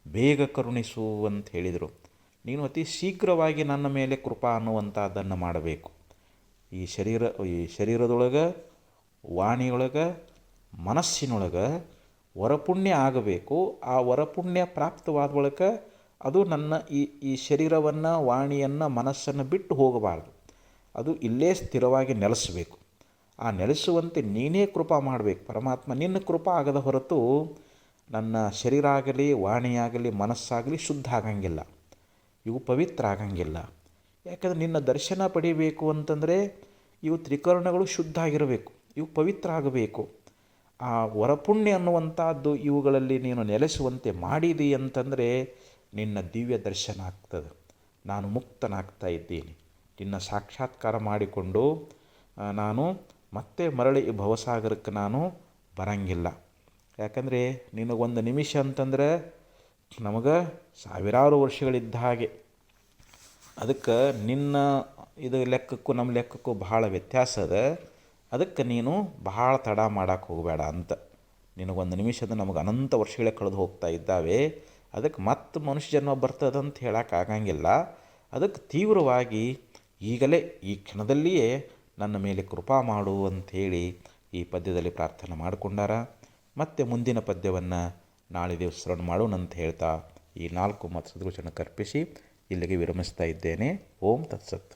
ಬೇಗ ಕರುಣಿಸು ಅಂತ ಹೇಳಿದರು. ನೀನು ಅತಿ ಶೀಘ್ರವಾಗಿ ನನ್ನ ಮೇಲೆ ಕೃಪಾ ಅನ್ನುವಂಥದ್ದನ್ನು ಮಾಡಬೇಕು. ಈ ಶರೀರದೊಳಗೆ, ವಾಣಿಯೊಳಗೆ, ಮನಸ್ಸಿನೊಳಗೆ ವರಪುಣ್ಯ ಆಗಬೇಕು. ಆ ವರಪುಣ್ಯ ಪ್ರಾಪ್ತವಾದ ಬಳಿಕ ಅದು ನನ್ನ ಈ ಶರೀರವನ್ನು, ವಾಣಿಯನ್ನು, ಮನಸ್ಸನ್ನು ಬಿಟ್ಟು ಹೋಗಬಾರ್ದು. ಅದು ಇಲ್ಲೇ ಸ್ಥಿರವಾಗಿ ನೆಲೆಸಬೇಕು. ಆ ನೆಲೆಸುವಂತೆ ನೀನೇ ಕೃಪಾ ಮಾಡಬೇಕು ಪರಮಾತ್ಮ. ನಿನ್ನ ಕೃಪಾ ಆಗದ ಹೊರತು ನನ್ನ ಶರೀರ ಆಗಲಿ, ವಾಣಿಯಾಗಲಿ, ಮನಸ್ಸಾಗಲಿ ಶುದ್ಧ ಆಗಂಗಿಲ್ಲ, ಇವು ಪವಿತ್ರ ಆಗಂಗಿಲ್ಲ. ಯಾಕಂದರೆ ನಿನ್ನ ದರ್ಶನ ಪಡಿಬೇಕು ಅಂತಂದರೆ ಇವು ತ್ರಿಕರಣಗಳು ಶುದ್ಧ ಆಗಿರಬೇಕು, ಇವು ಪವಿತ್ರ ಆಗಬೇಕು. ಆ ವರಪುಣ್ಯ ಅನ್ನುವಂಥದ್ದು ಇವುಗಳಲ್ಲಿ ನೀನು ನೆಲೆಸುವಂತೆ ಮಾಡಿದಿ ಅಂತಂದರೆ ನಿನ್ನ ದಿವ್ಯ ದರ್ಶನ ಆಗ್ತದೆ. ನಾನು ಮುಕ್ತನಾಗ್ತಾ ಇದ್ದೀನಿ. ನಿನ್ನ ಸಾಕ್ಷಾತ್ಕಾರ ಮಾಡಿಕೊಂಡು ನಾನು ಮತ್ತೆ ಮರಳಿ ಈ ಭವಸಾಗರಕ್ಕೆ ನಾನು ಬರಂಗಿಲ್ಲ. ಯಾಕಂದರೆ ನಿನಗೊಂದು ನಿಮಿಷ ಅಂತಂದರೆ ನಮಗೆ ಸಾವಿರಾರು ವರ್ಷಗಳಿದ್ದ ಹಾಗೆ. ಅದಕ್ಕೆ ನಿನ್ನ ಇದು ಲೆಕ್ಕಕ್ಕೂ ನಮ್ಮ ಲೆಕ್ಕಕ್ಕೂ ಭಾಳ ವ್ಯತ್ಯಾಸ ಅದ. ಅದಕ್ಕೆ ನೀನು ಭಾಳ ತಡ ಮಾಡೋಕ್ಕೆ ಹೋಗಬೇಡ ಅಂತ. ನಿನಗೊಂದು ನಿಮಿಷದ ನಮಗೆ ಅನಂತ ವರ್ಷಗಳೇ ಕಳೆದು ಹೋಗ್ತಾ ಇದ್ದಾವೆ. ಅದಕ್ಕೆ ಮತ್ತೆ ಮನುಷ್ಯ ಜನ್ಮ ಬರ್ತದಂತ ಹೇಳೋಕ್ಕಾಗಂಗಿಲ್ಲ. ಅದಕ್ಕೆ ತೀವ್ರವಾಗಿ ಈಗಲೇ ಈ ಕ್ಷಣದಲ್ಲಿಯೇ ನನ್ನ ಮೇಲೆ ಕೃಪಾ ಮಾಡು ಅಂಥೇಳಿ ಈ ಪದ್ಯದಲ್ಲಿ ಪ್ರಾರ್ಥನೆ ಮಾಡಿಕೊಂಡಾರ. ಮತ್ತು ಮುಂದಿನ ಪದ್ಯವನ್ನು ನಾಳೆ ದಿವಸ ಶ್ರವಣ ಮಾಡೋಣ ಅಂತ ಹೇಳ್ತಾ ಈ 4 ಮತ್ತು ಸದ್ಗುಣವನ್ನು ಕರ್ಪಿಸಿ ಇಲ್ಲಿಗೆ ವಿರಮಿಸ್ತಾ ಇದ್ದೇನೆ. ಓಂ ತತ್ಸತ್.